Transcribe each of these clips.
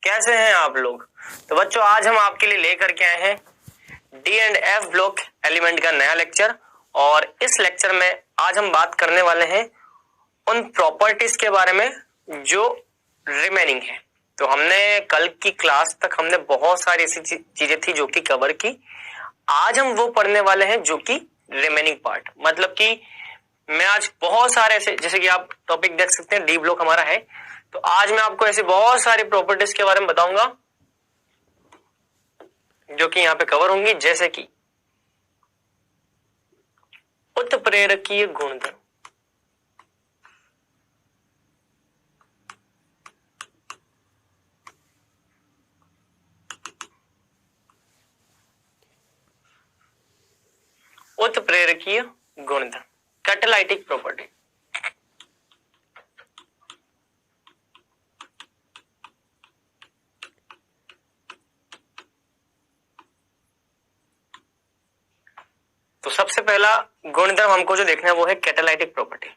कैसे हैं आप लोग। तो बच्चों आज हम आपके लिए लेकर के आए हैं D and F block element का नया लेक्चर। और इस लेक्चर में आज हम बात करने वाले हैं उन प्रॉपर्टीज के बारे में जो रिमेनिंग है। तो हमने कल की क्लास तक हमने बहुत सारी ऐसी चीजें थी जो कि कवर की। आज हम वो पढ़ने वाले हैं जो कि रिमेनिंग पार्ट, मतलब कि मैं आज बहुत सारे ऐसे, जैसे कि आप टॉपिक देख सकते हैं डी ब्लॉक हमारा है, तो आज मैं आपको ऐसे बहुत सारी प्रॉपर्टीज के बारे में बताऊंगा जो कि यहाँ पे कवर होंगी, जैसे कि उत्प्रेरकीय गुणधर्म, उत्प्रेरकीय गुणधर्म, कैटालाइटिक प्रॉपर्टी। तो सबसे पहला गुणधर्म हमको जो देखना है वो है कैटालाइटिक प्रॉपर्टी।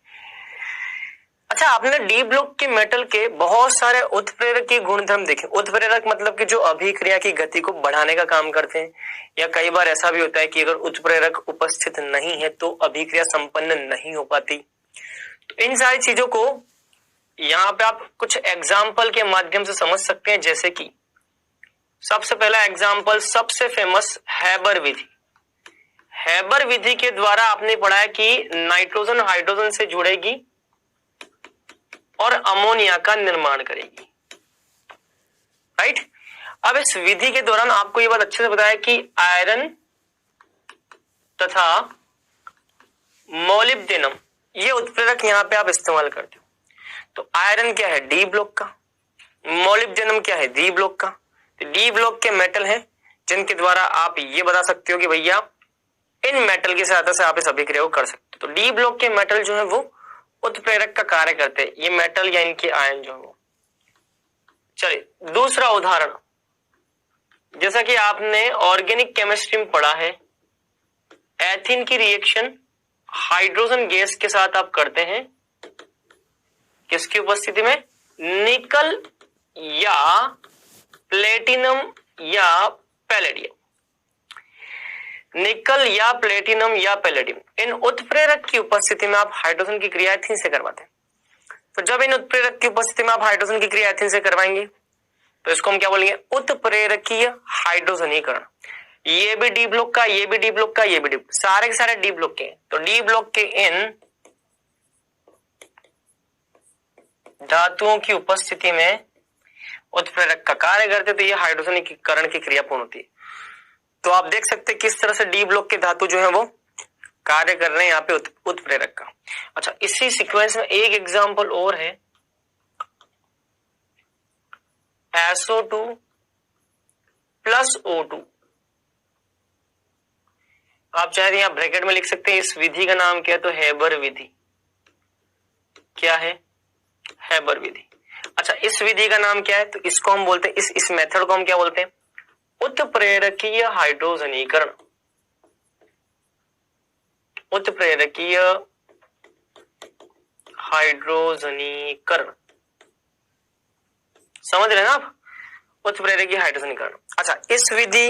अच्छा, आपने डी ब्लॉक के मेटल के बहुत सारे उत्प्रेरक के गुणधर्म देखे। उत्प्रेरक मतलब कि जो अभिक्रिया की गति को बढ़ाने का काम करते हैं, या कई बार ऐसा भी होता है कि अगर उत्प्रेरक उपस्थित नहीं है तो अभिक्रिया संपन्न नहीं हो पाती। तो इन सारी चीजों को यहाँ पे आप कुछ एग्जाम्पल के माध्यम से समझ सकते हैं, जैसे कि सबसे पहला एग्जाम्पल सबसे फेमस हैबर विधि। हैबर विधि के द्वारा आपने पढ़ा है कि नाइट्रोजन हाइड्रोजन से जुड़ेगी और अमोनिया का निर्माण करेगी, राइट। अब इस विधि के दौरान आपको यह बात अच्छे से बताया कि आयरन तथा मोलिब्डेनम ये उत्प्रेरक यहां पे आप इस्तेमाल करते हो। तो आयरन क्या है? डी ब्लॉक का। मोलिब्डेनम क्या है? डी ब्लॉक का। तो डी ब्लॉक के मेटल हैं जिनके द्वारा आप ये बता सकते हो कि भैया इन मेटल की सहायता से आप इस अभिक्रिया को कर सकते हो। तो डी ब्लॉक के मेटल जो है वो उत्प्रेरक का कार्य करते हैं, ये मेटल या इनके आयन जो है वो। चलिए दूसरा उदाहरण, जैसा कि आपने ऑर्गेनिक केमिस्ट्री में पढ़ा है, एथीन की रिएक्शन हाइड्रोजन गैस के साथ आप करते हैं, किसकी उपस्थिति में? निकल या प्लेटिनम या पैलेडियम। निकल या प्लेटिनम या पैलेडियम, इन उत्प्रेरक की उपस्थिति में आप हाइड्रोजन की क्रिया एथीन से करवाते हैं। तो जब इन उत्प्रेरक की उपस्थिति में आप हाइड्रोजन की क्रिया एथीन से करवाएंगे तो इसको हम क्या बोलेंगे? उत्प्रेरकीय हाइड्रोजनीकरण। ये भी डी ब्लॉक का, ये भी डी ब्लॉक का, ये भी डी, सारे के सारे डी ब्लॉक के। तो डी ब्लॉक के इन धातुओं की उपस्थिति में उत्प्रेरक का कार्य करते तो ये हाइड्रोजनीकरण की क्रिया पूर्ण होती है। तो आप देख सकते हैं किस तरह से डी ब्लॉक के धातु जो है वो कार्य कर रहे हैं यहाँ पे उत्प्रेरक का। अच्छा, इसी सीक्वेंस में एक एग्जांपल और है, SO2 प्लस O2। आप चाहे तो यहां ब्रैकेट में लिख सकते हैं। इस विधि का नाम क्या है? तो हैबर विधि। क्या है? हैबर विधि। अच्छा, इस विधि का नाम क्या है? तो इसको हम बोलते हैं, इस मेथड को हम क्या बोलते हैं? उत्प्रेरकीय हाइड्रोजनीकरण। उत्प्रेरकीय हाइड्रोजनीकरण, समझ रहे हैं ना आप? उत्प्रेरकीय हाइड्रोजनीकरण। अच्छा, इस विधि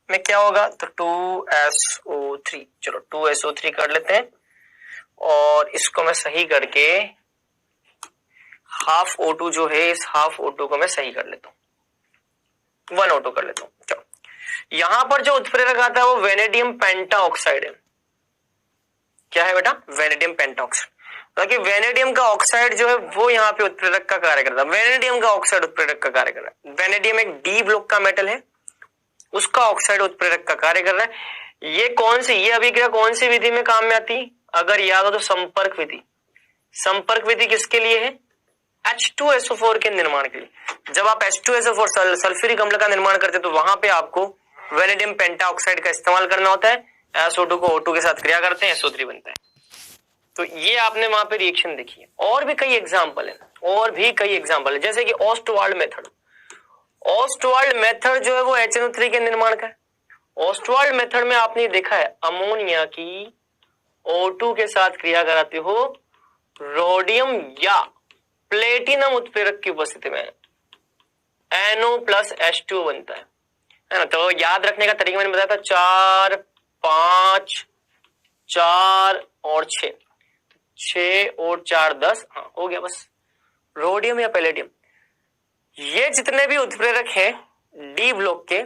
में क्या होगा? तो 2SO3, चलो 2SO3 कर लेते हैं और इसको मैं सही करके हाफ O2 जो है, इस हाफ O2 को मैं सही कर लेता हूं, 1O2 कर लेता हूं। चलो, यहां पर जो उत्प्रेरक आता है वो वेनेडियम पेंटाऑक्साइड है। क्या है बेटा? Vanadium pentoxide. ताकि वेनेडियम का ऑक्साइड जो है वो यहाँ पे उत्प्रेरक का कार्य करता है। वेनेडियम का ऑक्साइड उत्प्रेरक का कार्य कर रहा है। वेनेडियम एक डी ब्लॉक का मेटल है, उसका ऑक्साइड उत्प्रेरक का कार्य कर रहा है। ये कौन सी, ये अभिक्रिया कौन सी विधि में काम में आती? अगर याद हो तो संपर्क विधि। संपर्क विधि किसके लिए है? H2SO4 के निर्माण के लिए। जब आप H2SO4 सल्फ्यूरिक अम्ल का निर्माण करते तो वहां पे आपको वेनेडियम पेंटाऑक्साइड का इस्तेमाल करना होता है। SO2 को O2 के साथ क्रिया करते हैं, SO3 बनता है। तो ये आपने वहां पे रिएक्शन देखी है। और भी कई एग्जाम्पल है, जैसे कि ऑस्टवाल्ड मेथड। ऑस्टवाल्ड मेथड जो है वो HNO3 के निर्माण का है। ऑस्टवाल्ड मेथड में आपने देखा है अमोनिया की O2 के साथ क्रिया कराते हो रोडियम या प्लेटिनम उत्प्रेरक की उपस्थिति में। NO प्लस H2 बनता है ना। तो याद रखने का तरीका मैंने बताया था, 4 5 4 और 6, 6 और 4 10, हाँ हो गया बस। रोडियम या पैलेडियम, ये जितने भी उत्प्रेरक हैं डी ब्लॉक के,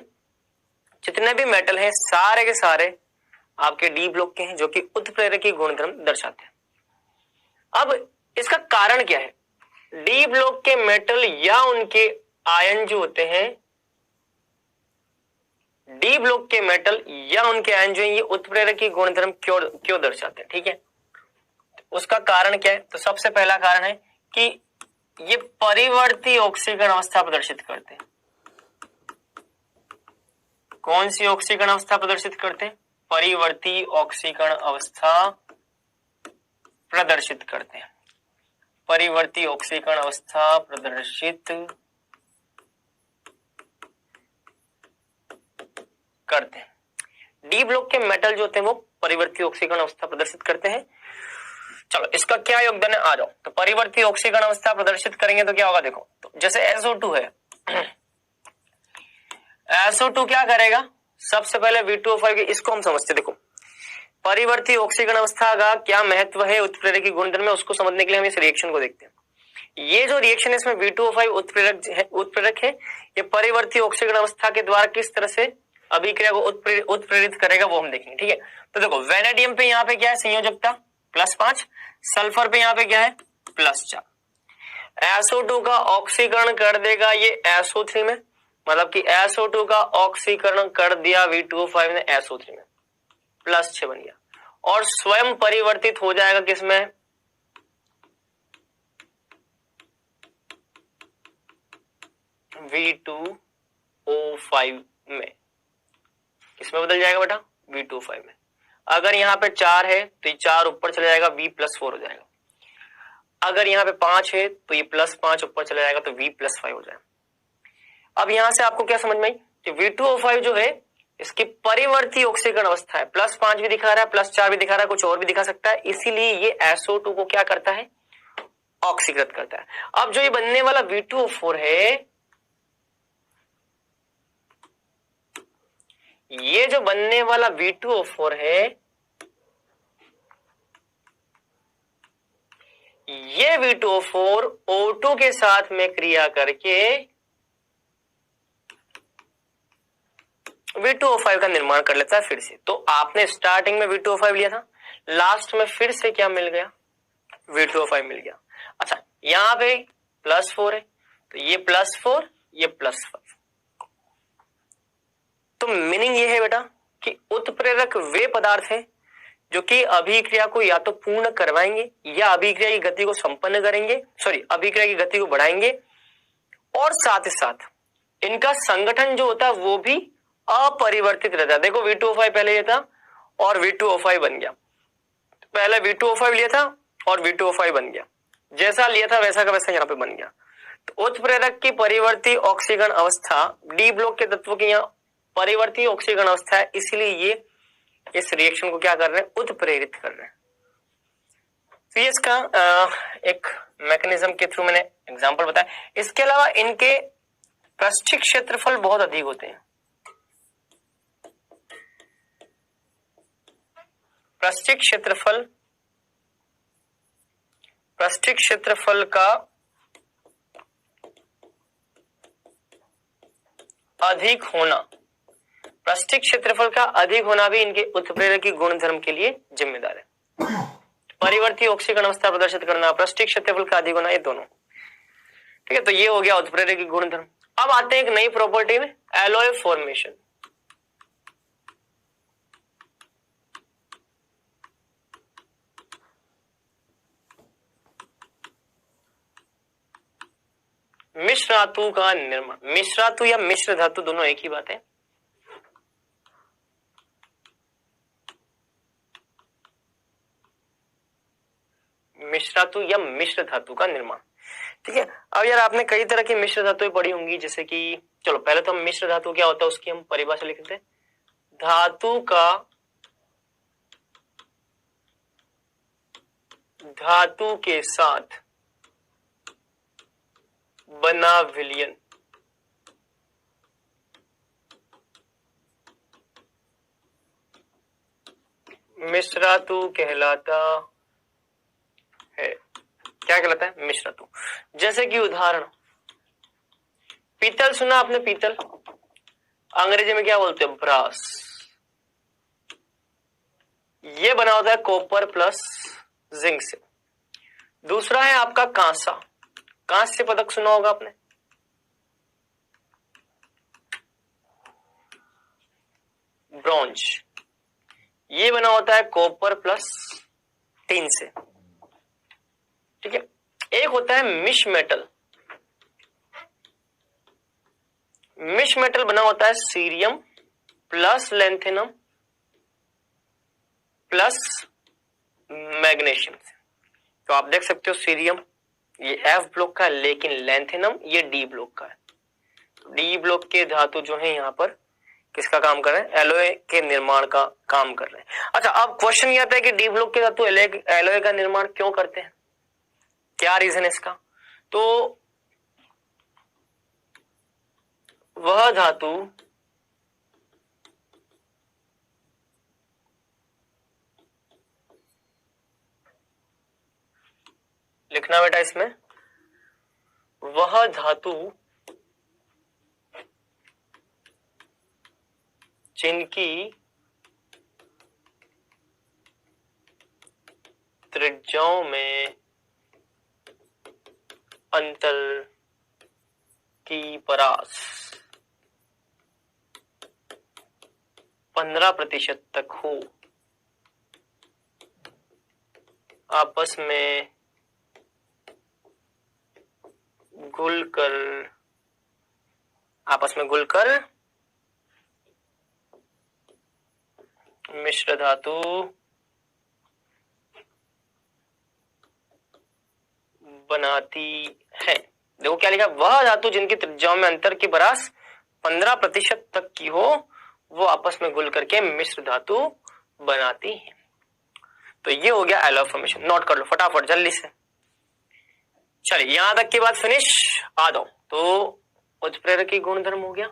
जितने भी मेटल हैं सारे के सारे आपके डी ब्लॉक के हैं, जो कि उत्प्रेरक की गुणधर्म दर्शाते हैं। अब इसका कारण क्या है? डी ब्लॉक के मेटल या उनके आयन जो होते हैं, डी ब्लॉक के मेटल या उनके आयन जो है, ये उत्प्रेरक की गुणधर्म क्यों दर्शाते हैं? ठीक है, उसका कारण क्या है? तो सबसे पहला कारण है कि ये परिवर्ती ऑक्सीकरण अवस्था प्रदर्शित करते हैं। कौन सी ऑक्सीकरण अवस्था प्रदर्शित करते हैं? परिवर्ती ऑक्सीकरण अवस्था प्रदर्शित करते हैं। परिवर्ती ऑक्सीकरण अवस्था प्रदर्शित करते हैं। डी ब्लॉक के मेटल जो होते हैं वो परिवर्ती ऑक्सीकरण अवस्था प्रदर्शित करते हैं। चलो इसका क्या योगदान है, आ जाओ। तो परिवर्ती ऑक्सीकरण अवस्था प्रदर्शित करेंगे तो क्या होगा, देखो। तो जैसे SO2 है, SO2 क्या करेगा? सबसे पहले V2O5 के, इसको हम समझते, देखो परिवर्ती ऑक्सीकरण अवस्था का क्या महत्व है उत्प्रेरक की गुणधर्म में, उसको समझने के लिए हम इस रिएक्शन को देखते हैं। ये जो रिएक्शन है इसमें V2O5 उत्प्रेरक है, ये परिवर्ती ऑक्सीकरण अवस्था के द्वारा किस तरह से अभिक्रिया को उत्प्रेरित करेगा वो हम देखेंगे। ठीक है, तो देखो वेनेडियम पे यहाँ पे क्या है संयोजकता +5, सल्फर पे यहाँ पे क्या है +4। SO2 का ऑक्सीकरण कर देगा ये SO3 में, मतलब कि SO2 का ऑक्सीकरण कर दिया V2O5 ने SO3 में, +6 बन गया, और स्वयं परिवर्तित हो जाएगा किसमें? V2O5 में। किसमें बदल जाएगा बेटा? V2O5 में। अगर यहाँ पे 4 है तो ये 4 ऊपर चला जाएगा, V+4 हो जाएगा। अगर यहाँ पे 5 है तो ये +5 ऊपर चला जाएगा तो V+5 हो जाएगा। अब यहां से आपको क्या समझ में आई कि V2O5 जो है इसकी परिवर्ती ऑक्सीकरण अवस्था है, +5 भी दिखा रहा है, +4 भी दिखा रहा है, कुछ और भी दिखा सकता है, इसीलिए ये SO2 को क्या करता है? ऑक्सीकृत करता है। अब जो ये बनने वाला V2O4 है, ये जो बनने वाला V2O4 है, ये V2O4 O2 के साथ में क्रिया करके V2O5 का निर्माण कर लेता है फिर से। तो आपने स्टार्टिंग में V2O5 लिया था, लास्ट में फिर से क्या मिल गया? V2O5 मिल गया। अच्छा यहां पे +4 है तो ये +4 ये +5। तो मीनिंग ये है बेटा कि उत्प्रेरक वे पदार्थ हैं जो कि अभिक्रिया को या तो पूर्ण करवाएंगे या अभिक्रिया की गति को संपन्न करेंगे, अभिक्रिया की गति को बढ़ाएंगे, और साथ ही साथ इनका संगठन जो होता है वो भी अपरिवर्तित रहता है। देखो V2O5 पहले ये था और V2O5 बन गया, पहले V2O5 लिया था और V2O5 बन गया, जैसा लिया था वैसा का वैसा यहाँ पे बन गया। तो उत्प्रेरक की परिवर्ती ऑक्सीकरण अवस्था डी ब्लॉक के तत्वों की यहाँ परिवर्ती ऑक्सीकरण अवस्था है, इसलिए ये इस रिएक्शन को क्या कर रहे हैं? उत्प्रेरित कर रहे हैं। तो ये इसका एक मैकेनिज्म के थ्रू मैंने एग्जांपल बताया। इसके अलावा इनके पृष्ठिक क्षेत्रफल बहुत अधिक होते हैं। पृष्ठिक क्षेत्रफल का अधिक होना, पृष्ठिक क्षेत्रफल का अधिक होना भी इनके उत्प्रेरक की गुणधर्म के लिए जिम्मेदार है। परिवर्ती ऑक्सीकरण अवस्था प्रदर्शित करना, पृष्ठिक क्षेत्रफल का अधिक होना, ये दोनों। ठीक है, तो ये हो गया उत्प्रेरक की गुणधर्म। अब आते हैं एक नई प्रॉपर्टी में, एलॉय फॉर्मेशन। मिश्र धातु का निर्माण। मिश्र धातु या मिश्र धातु दोनों एक ही बात है। मिश्र धातु या मिश्र धातु का निर्माण। ठीक है, अब यार आपने कई तरह की मिश्र धातुएं पढ़ी होंगी, जैसे कि चलो पहले तो हम मिश्र धातु क्या होता है उसकी हम परिभाषा लिख लेते हैं। धातु के साथ बना विलयन मिश्र धातु कहलाता है। क्या कहलाता है? मिश्र धातु। जैसे कि उदाहरण, पीतल सुना आपने? पीतल अंग्रेजी में क्या बोलते हैं? ब्रास। ये बना होता है कॉपर प्लस जिंक से। दूसरा है आपका कांसा। कांस्य पदक सुना होगा आपने। ब्रॉन्ज, ये बना होता है कॉपर प्लस टिन से। ठीक है। एक होता है मिश मेटल। मिश मेटल बना होता है cerium plus lanthanum plus magnesium से। तो आप देख सकते हो सीरियम ये F ब्लॉक का है, लेकिन लेंथेनम ये D ब्लॉक का है। D ब्लॉक के धातु जो है यहाँ पर किसका काम कर रहे हैं? एलॉय के निर्माण का काम कर रहे हैं। अच्छा, अब क्वेश्चन ये आता है कि D ब्लॉक के धातु एलॉय का निर्माण क्यों करते हैं? क्या रीजन है इसका? तो वह धातु लिखना बेटा इसमें, वह धातु जिनकी त्रिज्याओं में अंतर की परास 15% तक हो, आपस में घुलकर मिश्र धातु बनाती है। देखो क्या लिखा, वह धातु जिनकी त्रिज्याओं में अंतर की परास 15% तक की हो, वो आपस में घुल करके मिश्र धातु बनाती है। तो ये हो गया एलॉय फॉर्मेशन। नोट कर लो फटाफट जल्दी से। चलिए यहां तक की बात फिनिश। आ जाओ, तो उत्प्रेरकी गुणधर्म हो गया,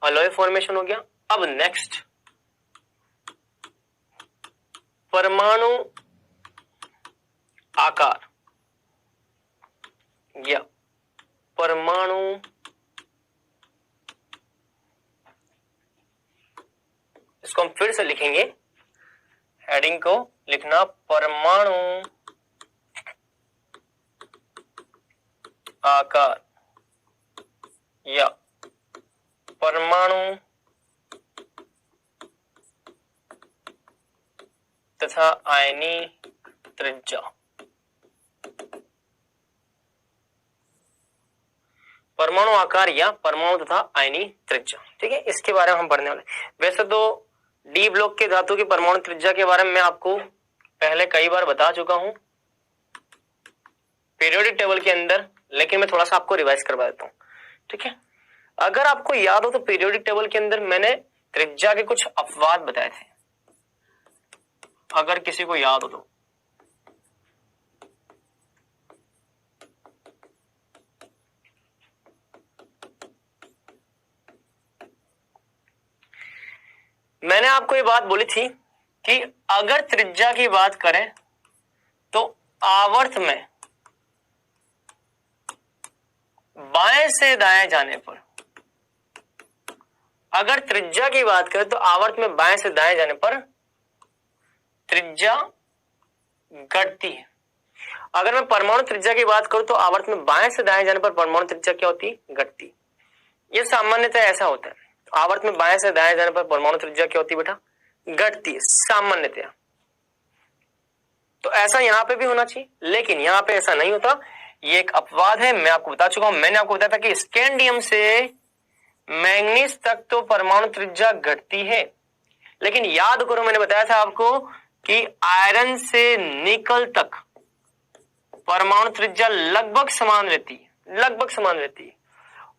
एलॉय फॉर्मेशन हो गया। अब नेक्स्ट परमाणु आकार या परमाणु इसको हम फिर से लिखेंगे, हेडिंग को लिखना परमाणु आकार या परमाणु तथा आयनी त्रिज्या। परमाणु आकार या परमाणु तथा आयनी त्रिज्या। ठीक है, इसके बारे में हम पढ़ने वाले। वैसे तो डी ब्लॉक के धातु की परमाणु त्रिज्या के बारे में मैं आपको पहले कई बार बता चुका हूं पीरियोडिक टेबल के अंदर, लेकिन मैं थोड़ा सा आपको रिवाइज करवा देता हूं। ठीक है, अगर आपको याद हो तो पीरियोडिक टेबल के अंदर मैंने त्रिज्या के कुछ अपवाद बताए थे, अगर किसी को याद हो तो। मैंने आपको ये बात बोली थी कि अगर त्रिज्या की बात करें तो आवर्त में बाएं से दाएं जाने पर, अगर त्रिज्या की बात करें तो आवर्त में बाएं से दाएं जाने पर त्रिज्या घटती है। अगर मैं परमाणु त्रिज्या की बात करूं तो आवर्त में बाएं से दाएं जाने पर परमाणु त्रिज्या क्या होती है? घटती। ये सामान्यतः ऐसा होता है, आवर्त में बाएं से दाएं जाने पर परमाणु त्रिज्या क्या होती है बेटा? घटती है सामान्यतया। तो ऐसा यहां पे भी होना चाहिए, लेकिन यहां पे ऐसा नहीं होता। ये एक अपवाद है, मैं आपको बता चुका हूं। मैंने आपको बताया था कि स्कैंडियम से मैंगनीज तक तो परमाणु त्रिज्या घटती है, लेकिन याद करो मैंने बताया था आपको कि आयरन से निकल तक परमाणु त्रिज्या लगभग समान रहती है,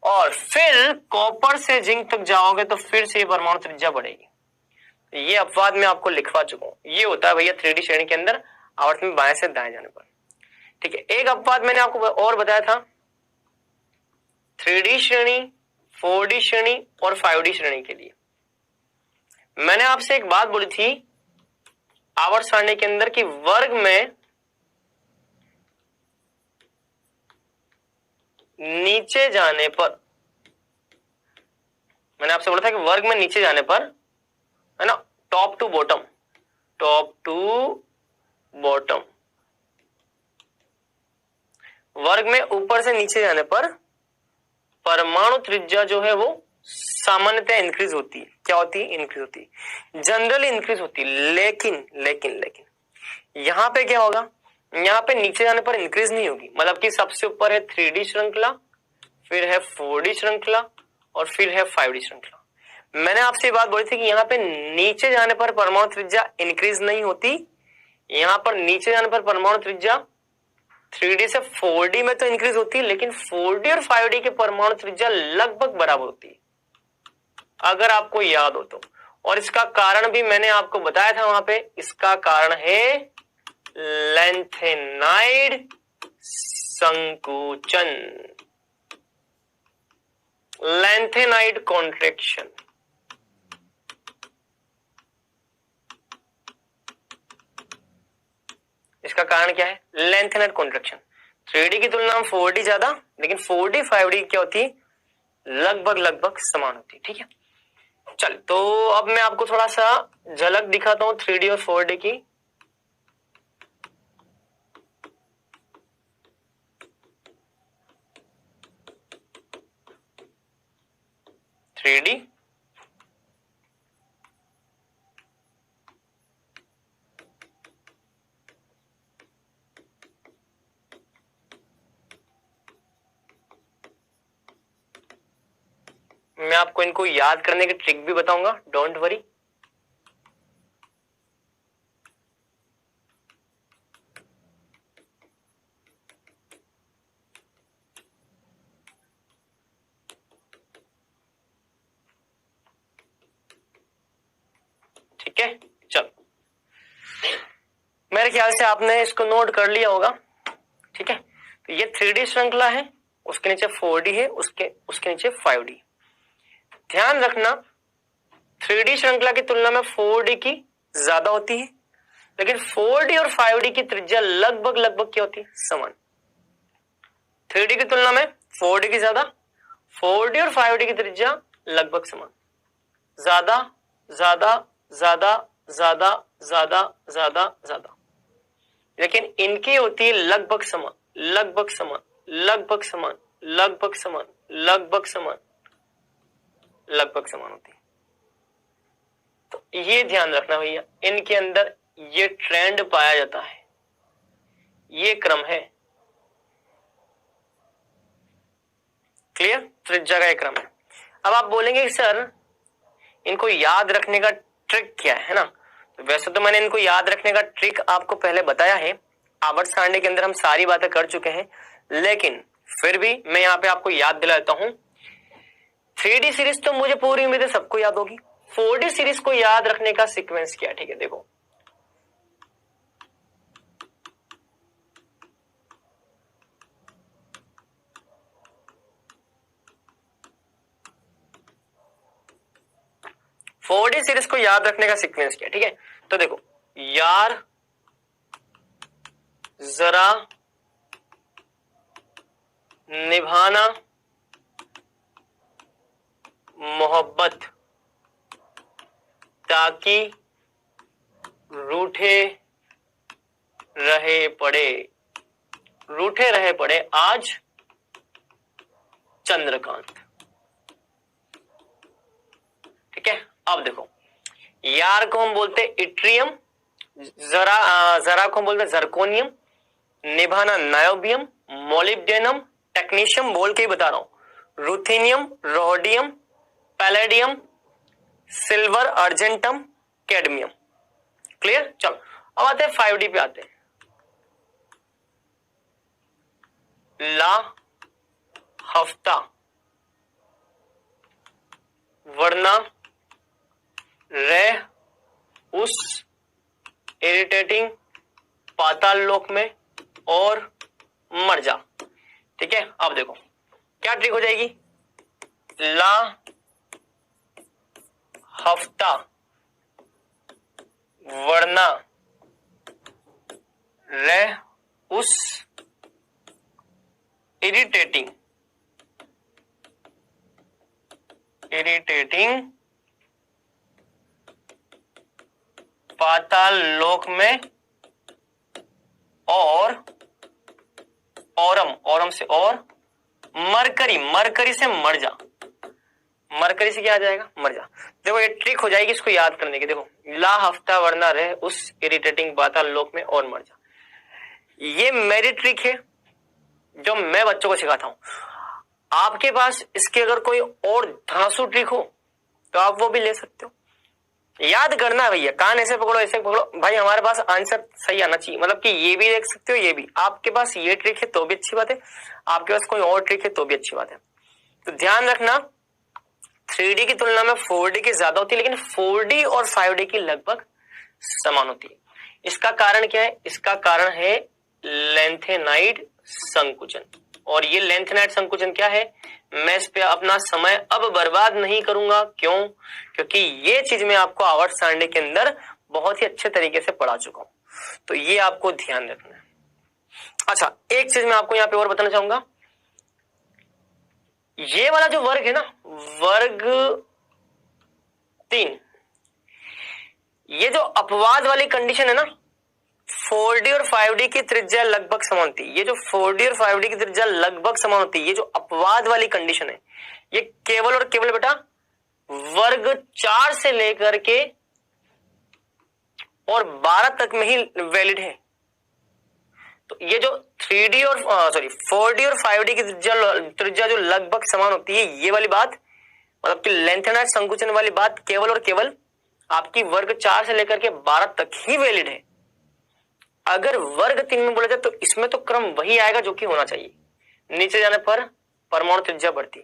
और फिर कॉपर से जिंक तक जाओगे तो फिर से परमाणु त्रिज्या बढ़ेगी। ये अपवाद मैं आपको लिखवा चुका हूं। ये होता है भैया 3D श्रेणी के अंदर आवर्त में बाएं से दाएं जाने पर। ठीक है, एक अपवाद मैंने आपको और बताया था 3D श्रेणी, 4D श्रेणी और 5D श्रेणी के लिए। मैंने आपसे एक बात बोली थी आवर्त सारणी के अंदर कि वर्ग में नीचे जाने पर, मैंने आपसे बोला था कि वर्ग में नीचे जाने पर, है ना, top to bottom, top to bottom, वर्ग में ऊपर से नीचे जाने पर परमाणु त्रिज्या जो है वो सामान्यतः इंक्रीज होती है। क्या होती है? इंक्रीज होती है, जनरली इंक्रीज होती है। लेकिन लेकिन लेकिन यहां पे क्या होगा? यहां पे नीचे जाने पर इंक्रीज नहीं होगी। मतलब कि सबसे ऊपर है 3D श्रृंखला, फिर है 4D श्रृंखला और फिर है 5D श्रृंखला। मैंने आपसे बात बोली थी कि यहाँ पे नीचे जाने पर परमाणु त्रिज्या इंक्रीज नहीं होती। यहां पर नीचे जाने पर परमाणु त्रिज्या 3D से 4D में तो इंक्रीज होती है, लेकिन 4D और 5D के परमाणु त्रिज्या लगभग बराबर होती है, अगर आपको याद हो तो। और इसका कारण भी मैंने आपको बताया था वहां पे। इसका कारण है लेंथेनाइड संकुचन, लेंथेनाइड कॉन्ट्रैक्शन। इसका कारण क्या है? Lanthanide contraction. 3D की तुलना में 4D ज्यादा, लेकिन 4D 5D क्या होती है? लगभग लगभग समान होती है। ठीक है, चल तो अब मैं आपको थोड़ा सा झलक दिखाता हूं 3D और 4D की। थ्री डी मैं आपको इनको याद करने की ट्रिक भी बताऊंगा, डोंट वरी। ठीक है, चलो मेरे ख्याल से आपने इसको नोट कर लिया होगा। ठीक है, तो ये 3D श्रृंखला है, उसके नीचे 4D है, उसके नीचे 5D। ध्यान रखना 3D श्रृंखला की तुलना में 4D की ज्यादा होती है, लेकिन 4D और 5D की त्रिज्या लगभग लगभग क्या होती है? समान। 3D की तुलना में 4D की ज्यादा, 4D और 5D की त्रिज्या लगभग समान। ज्यादा ज्यादा ज्यादा ज्यादा ज्यादा ज्यादा ज्यादा, लेकिन इनकी होती है लगभग समान, लगभग समान, लगभग समान, लगभग समान, लगभग समान, लगभग समान होती है। तो ये ध्यान रखना भैया, इनके अंदर ये ट्रेंड पाया जाता है, ये क्रम है। क्लियर? त्रिज्या का एक क्रम है। अब आप बोलेंगे कि सर इनको याद रखने का ट्रिक क्या है ना? तो वैसे तो मैंने इनको याद रखने का ट्रिक आपको पहले बताया है, आवर्त सारणी के अंदर हम सारी बातें कर चुके हैं, लेकिन फिर भी मैं यहाँ पे आपको याद दिलाता हूं। 3D सीरीज तो मुझे पूरी उम्मीद है सबको याद होगी। 4D सीरीज को याद रखने का सीक्वेंस क्या है? ठीक है, देखो 4D सीरीज को याद रखने का सीक्वेंस क्या है? ठीक है, तो देखो यार जरा निभाना मोहब्बत ताकि रूठे रहे पड़े, रूठे रहे पड़े आज चंद्रकांत। ठीक है, अब देखो यार को हम बोलते इट्रियम, जरा को हम बोलते जर्कोनियम, निभाना नायोबियम, मोलिब्डेनम, टेक्नीशियम बोल के ही बता रहा हूं, ruthenium, rhodium, palladium, silver, argentum, cadmium. Clear? चलो अब आते हैं 5D पे आते हैं। ला, हफ्ता, वरना, रह उस इरिटेटिंग पाताल लोक में और मर जा। ठीक है, अब देखो क्या ट्रिक हो जाएगी। ला, हफ्ता, वरना रह उस इरिटेटिंग पाताल लोक में और औरम से और मरकरी से मर जा। मरकरी से क्या आ जाएगा? मर जा। देखो ये ट्रिक हो जाएगी इसको याद करने की। देखो ला हफ्ता वरना रहे उस इरिटेटिंग पाताल लोक में और मर जा, ये मेरी ट्रिक है जो मैं बच्चों को सिखाता हूं। आपके पास इसके अगर कोई और धांसू ट्रिक हो तो आप वो भी ले सकते हो। याद करना है भैया, कान ऐसे पकड़ो ऐसे पकड़ो भाई, हमारे पास आंसर सही आना चाहिए। मतलब कि ये भी देख सकते हो, ये भी। आपके पास ये ट्रिक है तो भी अच्छी बात है, आपके पास कोई और ट्रिक है तो भी अच्छी बात है। तो ध्यान रखना 3D की तुलना में 4D की ज्यादा होती है, लेकिन 4D और 5D की लगभग समान होती है। इसका कारण क्या है? इसका कारण है लेंथेनाइड संकुचन। और ये लेंथेनाइड संकुचन क्या है, मैं इस पे अपना समय अब बर्बाद नहीं करूंगा। क्यों? क्योंकि ये चीज मैं आपको आवर्त सारणी के अंदर बहुत ही अच्छे तरीके से पढ़ा चुका हूं, तो ये आपको ध्यान रखना है। अच्छा, एक चीज मैं आपको यहां पे और बताना चाहूंगा, ये वाला जो वर्ग है ना, वर्ग 3, ये जो अपवाद वाली कंडीशन है ना, 4D और 5D की त्रिज्या लगभग समान होती है। ये जो 4D और 5D की त्रिज्या लगभग समान होती है, ये जो अपवाद वाली कंडीशन है, ये केवल और केवल बेटा वर्ग 4 से लेकर के और 12 तक में ही वैलिड है। तो ये जो 4D और 5D की त्रिज्या जो लगभग समान होती है, ये वाली बात मतलब कि लेंथेनाइड संकुचन वाली बात केवल और केवल आपकी वर्ग 4 से लेकर के 12 तक ही वैलिड है। अगर वर्ग 3 में बोला जाए तो इसमें तो क्रम वही आएगा जो कि होना चाहिए, नीचे जाने पर परमाणु त्रिज्या बढ़ती,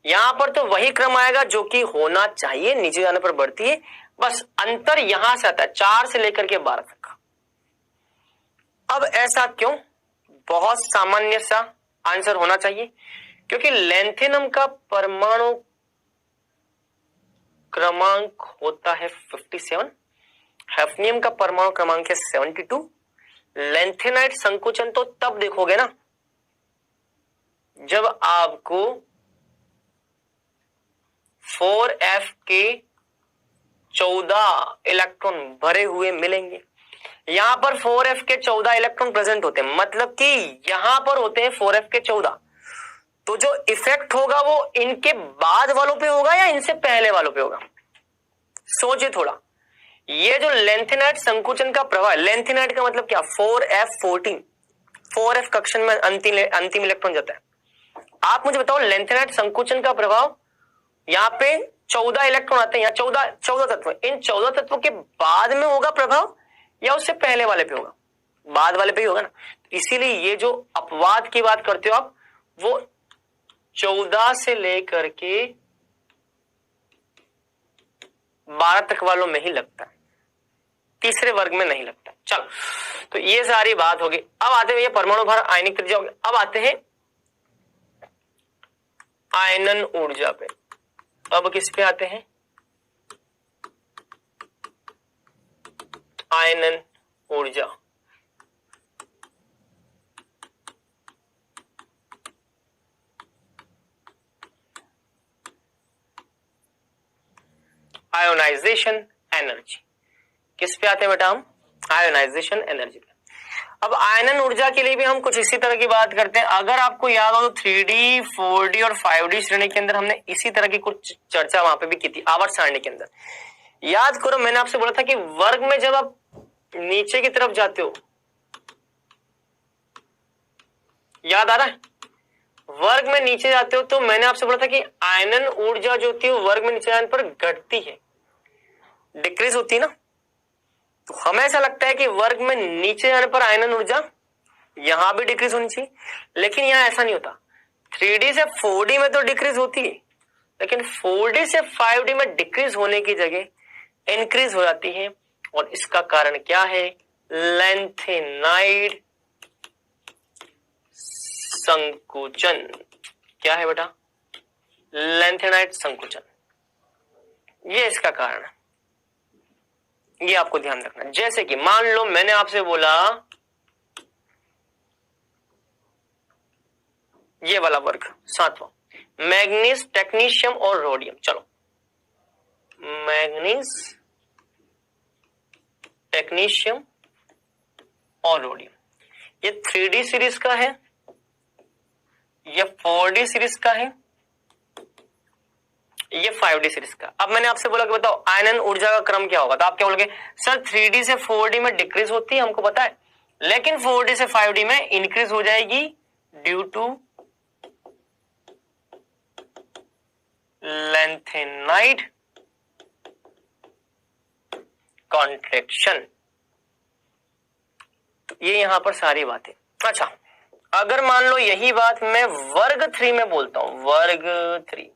यहां पर तो वही क्रम आएगा जो कि होना चाहिए, नीचे जाने पर बढ़ती है। बस अंतर यहां से आता है 4 से लेकर के 12 तक का। अब ऐसा क्यों? बहुत सामान्य सा आंसर होना चाहिए, क्योंकि लेंथेनम का परमाणु क्रमांक होता है 57, हैफनियम का परमाणु क्रमांक है 72। लेंथेनाइड संकुचन तो तब देखोगे ना जब आपको 4f के 14 इलेक्ट्रॉन भरे हुए मिलेंगे। यहां पर 4f के 14 इलेक्ट्रॉन प्रेजेंट होते हैं, मतलब कि यहां पर होते हैं 4f के 14। तो जो इफेक्ट होगा वो इनके बाद वालों पे होगा या इनसे पहले वालों पे होगा? सोचिए थोड़ा। ये जो लेंथेनाइड संकुचन का प्रभाव, लेंथेनाइड का मतलब क्या? 4f14, 4f कक्षन में अंतिम इलेक्ट्रॉन जाता है। आप मुझे बताओ लेंथेनाइड संकुचन का प्रभाव, यहाँ पे 14 इलेक्ट्रॉन आते हैं, यहाँ 14 तत्व, इन 14 तत्वों के बाद में होगा प्रभाव या उससे पहले वाले पे होगा? बाद वाले पे ही होगा ना। इसीलिए ये जो अपवाद की बात करते हो आप, वो 14 से लेकर के 12 तक वालों में ही लगता है, तीसरे वर्ग में नहीं लगता। चलो, तो ये सारी बात होगी। अब आते हैं परमाणु भार, आयनिक त्रिज्या हो गया। अब आते हैं आयनन ऊर्जा पे। अब किस पे आते हैं? आयनन ऊर्जा। Ionization energy. किस पे आते हैं बेटा हम? आयोनाइजेशन एनर्जी पे। अब आयनन ऊर्जा के लिए भी हम कुछ इसी तरह की बात करते हैं। अगर आपको याद हो तो 3D, 4D और 5D श्रेणी के अंदर हमने इसी तरह की कुछ चर्चा वहां पे भी की थी, आवर्त सारणी के अंदर। याद करो, मैंने आपसे बोला था कि वर्ग में जब आप नीचे की तरफ जाते हो, याद आ रहा है? वर्ग में नीचे जाते हो तो मैंने आपसे बोला था कि आयनन ऊर्जा जो होती है वर्ग में नीचे जाने पर घटती है, डिक्रीज होती है ना। तो हमें ऐसा लगता है कि वर्ग में नीचे जाने पर आयनन ऊर्जा यहां भी डिक्रीज होनी चाहिए, लेकिन यहां ऐसा नहीं होता। 3D से 4D में तो डिक्रीज होती है, लेकिन 4D से 5D में डिक्रीज होने की जगह इंक्रीज हो जाती है। और इसका कारण क्या है? लेंथेनाइड संकुचन। क्या है बेटा? लेंथेनाइड संकुचन, ये इसका कारण है। ये आपको ध्यान रखना। जैसे कि मान लो मैंने आपसे बोला ये वाला वर्ग 7वां, मैग्नीज, टेक्नीशियम और रोडियम। चलो मैग्नीज, टेक्नीशियम और रोडियम, ये 3D सीरीज का है, ये 4D सीरीज का है, ये 5D सीरीज का। अब मैंने आपसे बोला कि बताओ आयनन ऊर्जा का क्रम क्या होगा, तो आप क्या बोलोगे सर 3D से 4D में डिक्रीज होती है, हमको पता है, लेकिन 4D से 5D में इंक्रीज हो जाएगी ड्यू टू लैंथेनाइड कॉन्ट्रैक्शन। ये यहां पर सारी बातें। अच्छा, अगर मान लो यही बात मैं वर्ग 3 में बोलता हूं, वर्ग 3,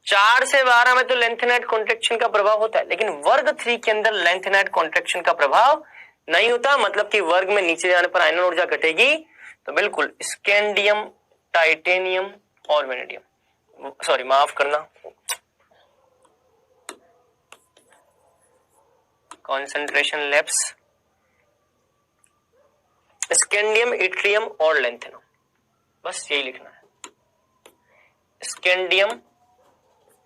4 से 12 में तो लेंथेनाइड कॉन्ट्रैक्शन का प्रभाव होता है, लेकिन वर्ग 3 के अंदर लेंथेनाइड कॉन्ट्रैक्शन का प्रभाव नहीं होता, मतलब कि वर्ग में नीचे जाने पर आयनन ऊर्जा घटेगी। तो बिल्कुल स्कैंडियम, टाइटेनियम और वेनेडियम, सॉरी माफ करना, कॉन्सेंट्रेशन लैप्स, स्कैंडियम, इट्रियम और लेंथेनम, बस यही लिखना है, स्कैंडियम,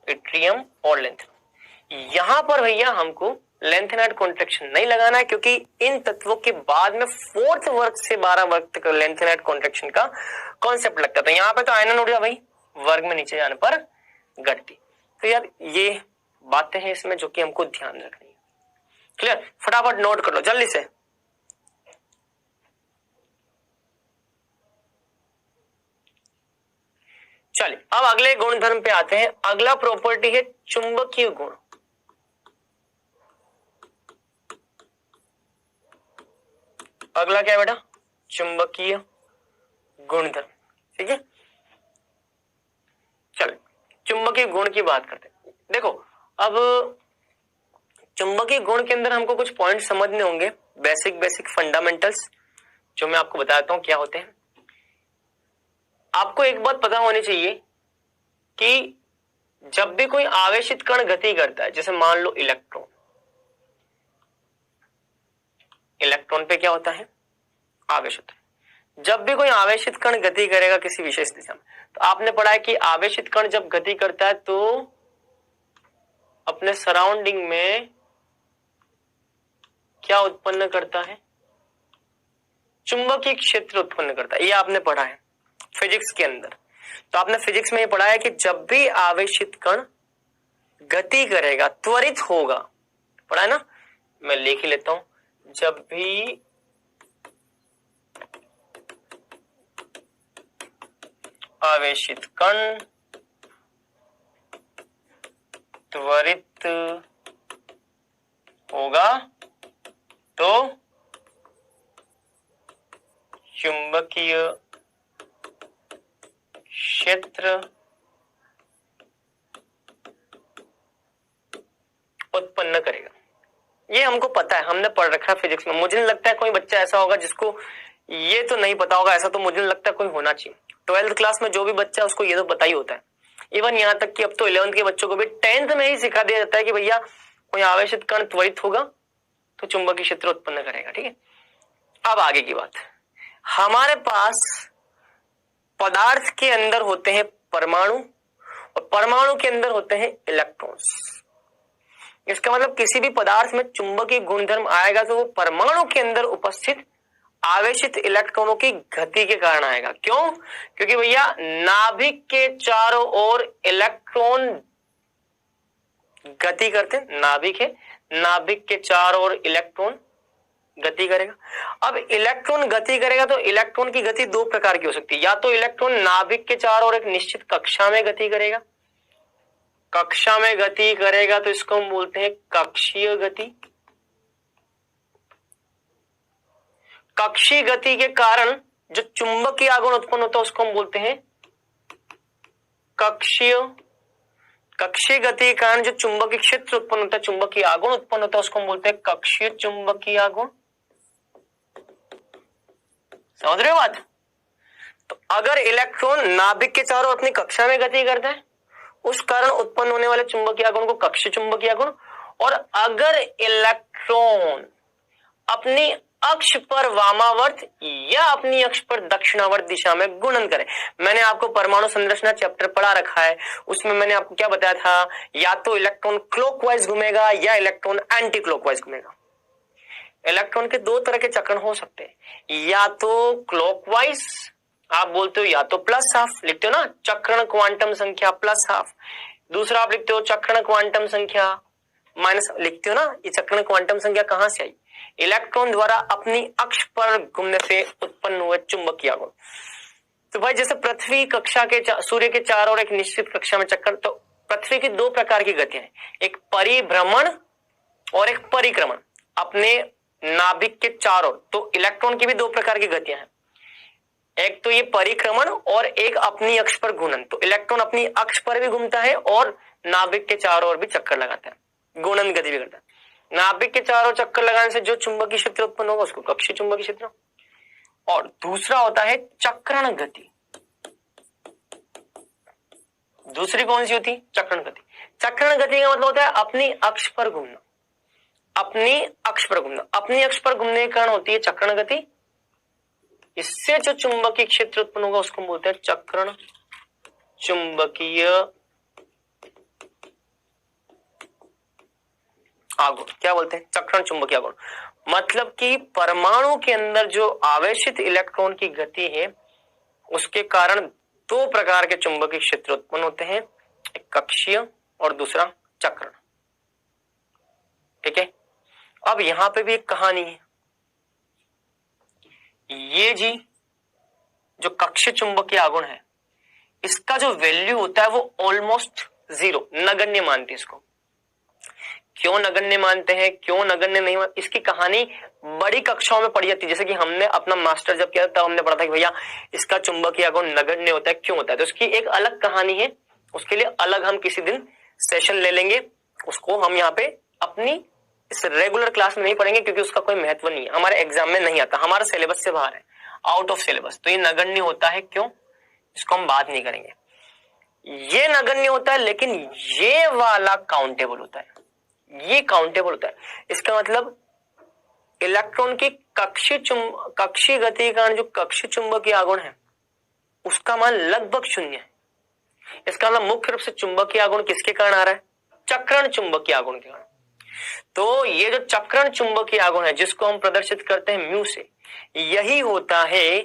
इट्रियम और लेंथेनम। यहां पर भैया हमको लेंथेनाइड कॉन्ट्रैक्शन नहीं लगाना है, क्योंकि इन तत्वों के बाद में 4th वर्ग से 12 वर्ग तक लेंथेनाइड कॉन्ट्रैक्शन का कॉन्सेप्ट लगता है। तो यहां पे तो आयनन ऊर्जा भाई वर्ग में नीचे जाने पर घटती। तो यार ये बातें हैं इसमें जो कि हमको ध्यान रखनी है। क्लियर? फटाफट नोट कर लो जल्दी से। चलिए अब अगले गुणधर्म पे आते हैं। अगला प्रॉपर्टी है चुंबकीय गुण। अगला क्या है बेटा? चुंबकीय गुणधर्म। ठीक है, चलो चुंबकीय गुण की बात करते हैं। देखो अब चुंबकीय गुण के अंदर हमको कुछ पॉइंट समझने होंगे, बेसिक फंडामेंटल्स, जो मैं आपको बताता हूं क्या होते हैं। आपको एक बात पता होनी चाहिए कि जब भी कोई आवेशित कण गति करता है, जैसे मान लो इलेक्ट्रॉन, इलेक्ट्रॉन पे क्या होता है? आवेश होता है। जब भी कोई आवेशित कण गति करेगा किसी विशेष दिशा में, तो आपने पढ़ा है कि आवेशित कण जब गति करता है तो अपने सराउंडिंग में क्या उत्पन्न करता है? चुंबकीय क्षेत्र उत्पन्न करता है। ये आपने पढ़ा है फिजिक्स के अंदर। तो आपने फिजिक्स में ये पढ़ा है कि जब भी आवेशित कण गति करेगा, त्वरित होगा, पढ़ा है ना? मैं लिख ही लेता हूं, जब भी आवेशित कण त्वरित होगा तो चुंबकीय क्षेत्र उत्पन्न करेगा। ये हमको पता है, हमने पढ़ रखा है फिजिक्स में। मुझे नहीं लगता है कोई बच्चा ऐसा होगा जिसको ये तो नहीं पता होगा, ऐसा तो मुझे नहीं लगता कोई होना चाहिए। 12th क्लास में जो भी बच्चा है उसको ये तो पता ही होता है। इवन यहाँ तक कि अब तो 11th के बच्चों को भी 10th में ही सिखा दिया जाता है कि भैया कोई आवेशित कण त्वरित होगा तो चुंबकीय क्षेत्र उत्पन्न करेगा। ठीक है, अब आगे की बात। हमारे पास पदार्थ के अंदर होते हैं परमाणु और परमाणु के अंदर होते हैं इलेक्ट्रॉन्स। इसका मतलब किसी भी पदार्थ में चुंबकीय गुणधर्म आएगा तो वो परमाणु के अंदर उपस्थित आवेशित इलेक्ट्रॉनों की गति के कारण आएगा। क्यों? क्योंकि भैया नाभिक के चारों ओर इलेक्ट्रॉन गति करते हैं। नाभिक है, नाभिक के चारों ओर इलेक्ट्रॉन गति करेगा। अब इलेक्ट्रॉन गति करेगा तो इलेक्ट्रॉन की गति दो प्रकार की हो सकती है। या तो इलेक्ट्रॉन नाभिक के चारों ओर एक निश्चित कक्षा में गति करेगा, कक्षा में गति करेगा तो इसको हम बोलते हैं कक्षीय गति। कक्षीय गति के कारण जो चुंबकीय आघूर्ण उत्पन्न होता है उसको हम बोलते हैं कक्षीय। कक्षीय गति के कारण जो चुंबकीय क्षेत्र उत्पन्न होता है, चुंबकीय आघूर्ण उत्पन्न होता है, उसको हम बोलते हैं कक्षीय चुंबकीय आघूर्ण। समझ रहे हो बात? तो अगर इलेक्ट्रॉन नाभिक के चारों अपनी कक्षा में गति करता है, उस कारण उत्पन्न होने वाले चुंबकीय आघूर्ण को कक्षीय चुंबकीय आघूर्ण, और अगर इलेक्ट्रॉन अपनी अक्ष पर वामावर्त या अपनी अक्ष पर दक्षिणावर्त दिशा में गुणन करे, मैंने आपको परमाणु संरचना चैप्टर पढ़ा रखा है, उसमें मैंने आपको क्या बताया था, या तो इलेक्ट्रॉन क्लॉकवाइज घूमेगा या इलेक्ट्रॉन एंटी क्लॉकवाइज घूमेगा। इलेक्ट्रॉन के दो तरह के चक्रण हो सकते हैं, या तो क्लॉकवाइज आप बोलते हो, या तो प्लस हाफ लिखते हो ना, चक्रण क्वांटम संख्या प्लस हाफ। दूसरा आप लिखते हो चक्रण क्वांटम संख्या माइनस, लिखते हो ना। ये चक्रण क्वांटम संख्या कहां से आई, इलेक्ट्रॉन द्वारा अपनी अक्ष पर घूमने से उत्पन्न हुए चुंबकीय आघूर्ण। तो भाई जैसे पृथ्वी कक्षा के सूर्य के चारों ओर एक निश्चित कक्षा में चक्कर, तो पृथ्वी की दो प्रकार की गतियां हैं, एक परिभ्रमण और एक परिक्रमण अपने नाभिक के चारों ओर। तो इलेक्ट्रॉन की भी दो प्रकार की गतियां हैं, एक तो ये परिक्रमण और एक अपनी अक्ष पर घूर्णन। तो इलेक्ट्रॉन अपनी अक्ष पर भी घूमता है और नाभिक के चारों ओर भी चक्कर लगाता है, घूर्णन गति भी करता है। नाभिक के चारों चक्कर लगाने से जो चुंबकीय क्षेत्र उत्पन्न होगा उसको कक्षीय चुंबकीय क्षेत्र। और दूसरा होता है चक्रण गति। दूसरी कौन सी होती, चक्रण गति। चक्रण गति का मतलब होता है अपनी अक्ष पर घूमना, अपनी अक्ष पर घूमना। अपनी अक्ष पर घूमने के कारण होती है चक्रण गति। इससे जो चुंबकीय क्षेत्र उत्पन्न होगा उसको बोलते हैं चक्रण चुंबकीय आघूर्ण। क्या बोलते हैं, चक्रण चुंबकीय आघूर्ण। मतलब कि परमाणु के अंदर जो आवेशित इलेक्ट्रॉन की गति है उसके कारण दो प्रकार के चुंबकीय क्षेत्र उत्पन्न होते हैं, एक कक्षीय और दूसरा चक्रण। ठीक है। अब यहां पे भी एक कहानी है, ये जी जो कक्षीय चुंबकीय आघूर्ण है इसका जो वैल्यू होता है वो ऑलमोस्ट जीरो, नगण्य मानते हैं इसको। क्यों नगण्य मानते हैं, क्यों नगण्य नहीं मानते, इसकी कहानी बड़ी कक्षाओं में पढ़ी जाती है। जैसे कि हमने अपना मास्टर जब किया तब हमने पढ़ा था कि भैया इसका चुंबकीय आघूर्ण नगण्य होता है, क्यों होता है। तो उसकी एक अलग कहानी है, उसके लिए अलग हम किसी दिन सेशन ले लेंगे, उसको हम यहाँ पे अपनी इस रेगुलर क्लास में नहीं पढ़ेंगे क्योंकि उसका कोई महत्व नहीं है, हमारे एग्जाम में नहीं आता, हमारे सिलेबस से बाहर है, आउट ऑफ सिलेबस। तो ये नगण्य होता है, क्यों, इसको हम बात नहीं करेंगे। ये नगण्य होता है लेकिन ये वाला काउंटेबल होता है, ये काउंटेबल होता है। इसका मतलब इलेक्ट्रॉन की कक्षीय गति के कारण जो कक्षीय चुंबकीय आघूर्ण है उसका मान लगभग शून्य है। इसका मतलब मुख्य रूप से चुंबकीय आघूर्ण किसके कारण आ रहा है, चक्रण चुंबकीय आघूर्ण के कारण। तो ये जो चक्रण चुंबकीय आघूर्ण है जिसको हम प्रदर्शित करते हैं म्यू से, यही होता है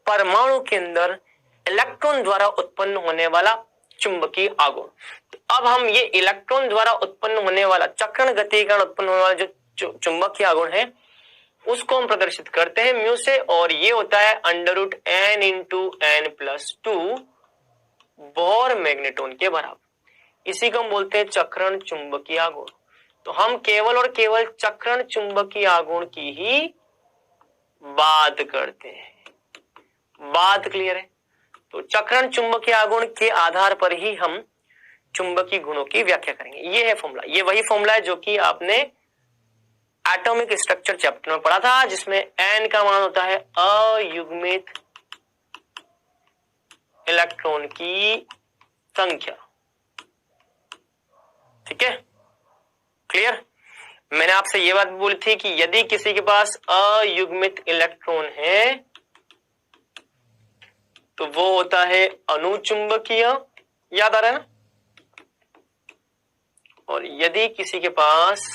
परमाणु के अंदर इलेक्ट्रॉन द्वारा उत्पन्न होने वाला चुंबकीय आघूर्ण। तो अब हम ये इलेक्ट्रॉन द्वारा उत्पन्न होने वाला चक्रण गति के कारण उत्पन्न होने वाला जो चुंबकीय आघूर्ण है उसको हम प्रदर्शित करते हैं म्यू से, और ये होता है √n × n+2 बोर मैग्नेटोन के बराबर। इसी को हम बोलते हैं चक्रण चुंबकीय आघूर्ण। तो हम केवल और केवल चक्रण चुंबकीय आघूर्ण की ही बात करते हैं। बात क्लियर है। तो चक्रण चुंबकीय आघूर्ण के आधार पर ही हम चुंबकीय गुणों की व्याख्या करेंगे। ये है फॉर्मूला, ये वही फॉर्मूला है जो कि आपने एटॉमिक स्ट्रक्चर चैप्टर में पढ़ा था, जिसमें n का मान होता है अयुग्मित इलेक्ट्रॉन की संख्या। ठीक है, क्लियर। मैंने आपसे ये बात बोली थी कि यदि किसी के पास अयुग्मित इलेक्ट्रॉन है तो वो होता है अनुचुंबकीय, याद आ रहा है ना। और यदि किसी के पास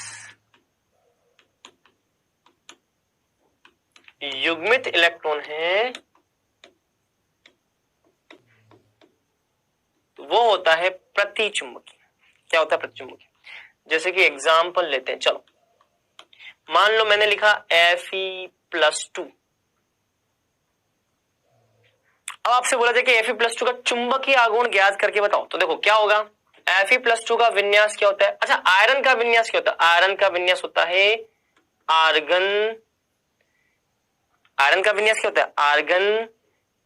युग्मित इलेक्ट्रॉन है तो वो होता है प्रतिचुंबकीय। क्या होता है प्रतिचुंबकीय, जैसे कि एग्जाम्पल लेते हैं। चलो मान लो मैंने लिखा Fe+2। अब आपसे बोला जाए कि Fe+2 का चुंबकीय आघूर्ण ज्ञात करके बताओ, तो देखो क्या होगा। Fe+2 का विन्यास क्या होता है, अच्छा आयरन का विन्यास क्या होता है, आयरन का विन्यास होता है आर्गन। आयरन का विन्यास क्या होता है, आर्गन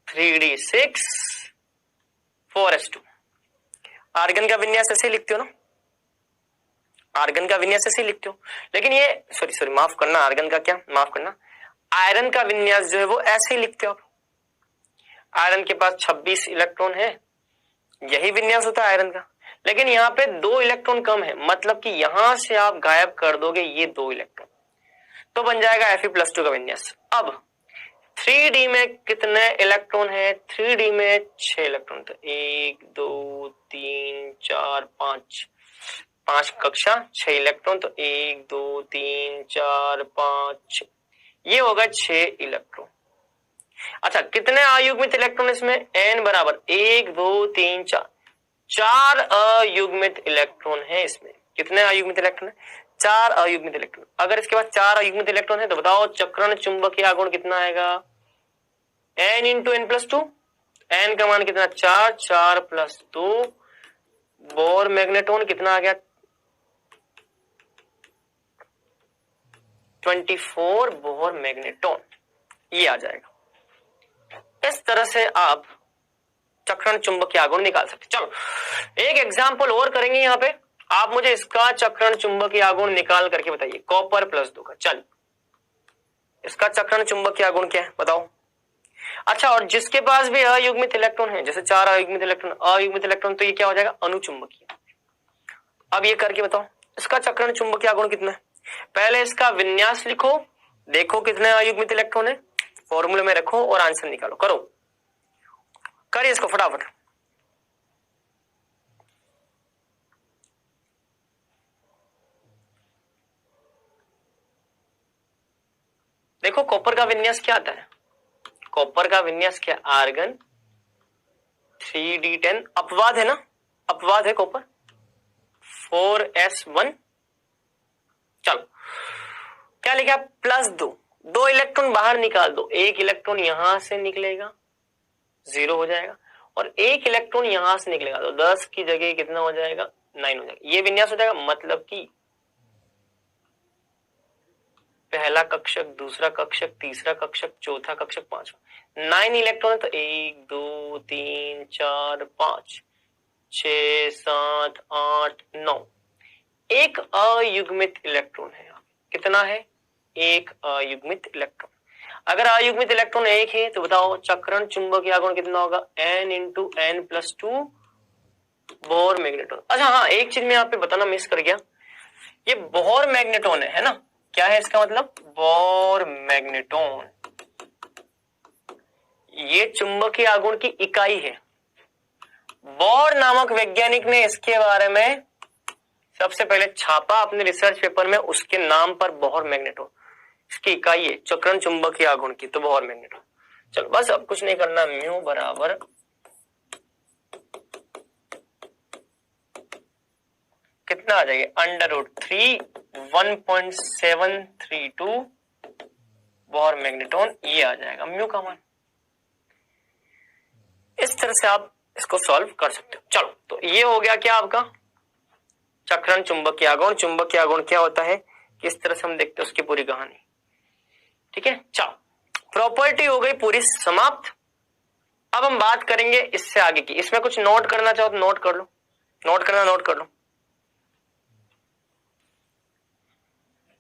3d6 4s2। आर्गन का विन्यास ऐसे लिखते हो ना, आर्गन का विन्यास ऐसे लिखते हो। लेकिन ये सॉरी माफ करना, आर्गन का क्या, माफ करना, आयरन का विन्यास जो है वो ऐसे ही लिखते हो आप। आयरन के पास 26 इलेक्ट्रॉन है, यही विन्यास होता है आयरन का। लेकिन यहाँ पे 2 इलेक्ट्रॉन कम है, मतलब कि यहां से आप गायब कर दोगे ये 2 इलेक्ट्रॉन, तो बन जाएगा Fe+2 का विन्यास। अब 3D में कितने इलेक्ट्रॉन है? 3D में 6 इलेक्ट्रॉन, तो 1 2 3 4 5, 5 कक्षा 6 इलेक्ट्रॉन, तो 1 2 3 4 5, ये होगा 6 इलेक्ट्रॉन। अच्छा, कितने अयुग्मित इलेक्ट्रॉन इसमें? n बराबर 1 2 3 4, 4 अयुग्मित इलेक्ट्रॉन है इसमें। कितने अयुग्मित इलेक्ट्रॉन है? 4 अयुग्मित इलेक्ट्रॉन। अगर इसके बाद 4 अयुग्मित इलेक्ट्रॉन है तो बताओ चक्रण चुंबकीय आघूर्ण कितना आएगा? n into n plus 2, n का मान कितना? 4, 4 प्लस 2, बोर मैग्नेटोन कितना आ गया? 24 बोर मैग्नेटोन, ये आ जाएगा। इस तरह से आप चक्रण चुंबकीय आघूर्ण निकाल सकते। चलो एक एग्जांपल और करेंगे यहाँ पे, आप मुझे इसका चक्रण चुंबकीय आघूर्ण निकाल करके बताइए। कॉपर +2 का, चल इसका चक्रण चुंबकीय आघूर्ण क्या है बताओ। अच्छा, और जिसके पास भी अयुग्मित इलेक्ट्रॉन है, जैसे 4 अयुग्मित इलेक्ट्रॉन, तो ये क्या हो जाएगा? अनुचुंबकीय। अब ये करके बताओ इसका चक्रण चुंबकीय आघूर्ण कितना है। पहले इसका विन्यास लिखो, देखो कितने अयुग्मित इलेक्ट्रॉन है, फॉर्मूले में रखो और आंसर निकालो। करो, करिए इसको फटाफट। देखो कॉपर का विन्यास क्या आता है? कॉपर का विन्यास क्या? आर्गन 3d10, अपवाद है ना, अपवाद है कॉपर, 4s1। चलो क्या लिखा? +2, 2 इलेक्ट्रॉन बाहर निकाल दो, 1 इलेक्ट्रॉन यहां से निकलेगा, 0 हो जाएगा, और 1 इलेक्ट्रॉन यहां से निकलेगा, तो 10 की जगह कितना हो जाएगा? 9 हो जाएगा। ये विन्यास हो जाएगा, मतलब कि पहला कक्षक, दूसरा कक्षक, तीसरा कक्षक, चौथा कक्षक, पांचवा, 9 इलेक्ट्रॉन है, तो 1 2 3 4 5 6 7 8 9, एक अयुग्मित इलेक्ट्रॉन है। कितना है? एक अयुग्मित इलेक्ट्रॉन। अगर अयुग्मित इलेक्ट्रॉन एक है तो बताओ चक्रण चुंबकीय आघूर्ण कितना होगा? n into n plus 2 Bohr magneton. अच्छा हाँ, एक चीज मैं यहाँ पे बताना मिस कर गया, ये बोर मैग्नेटोन है ना, क्या है इसका मतलब? बोर मैग्नेटोन, ये चुंबकीय आघूर्ण की इकाई है। बोर नामक वैज्ञानिक ने इसके बारे में सबसे पहले छापा अपने रिसर्च पेपर में, उसके नाम पर बोर मैग्नेटोन, इसकी इकाई है चक्रण चुंबकीय आघूर्ण की, तो बोर मैग्नेटोन। चलो बस अब कुछ नहीं करना, म्यू बराबर कितना आ जाएगा? √3 1.732 बोर मैग्नेटोन, ये आ जाएगा म्यू का मान। इस तरह से आप इसको सॉल्व कर सकते हो। चलो तो ये हो गया क्या आपका चक्रण चुंबकीय आघूर्ण। चुंबकीय आघूर्ण क्या होता है, किस तरह से हम देखते हैं उसकी पूरी कहानी। ठीक है, चलो प्रॉपर्टी हो गई पूरी समाप्त। अब हम बात करेंगे इससे आगे की। इसमें कुछ नोट करना चाहो तो नोट कर लो, नोट करना नोट कर लो।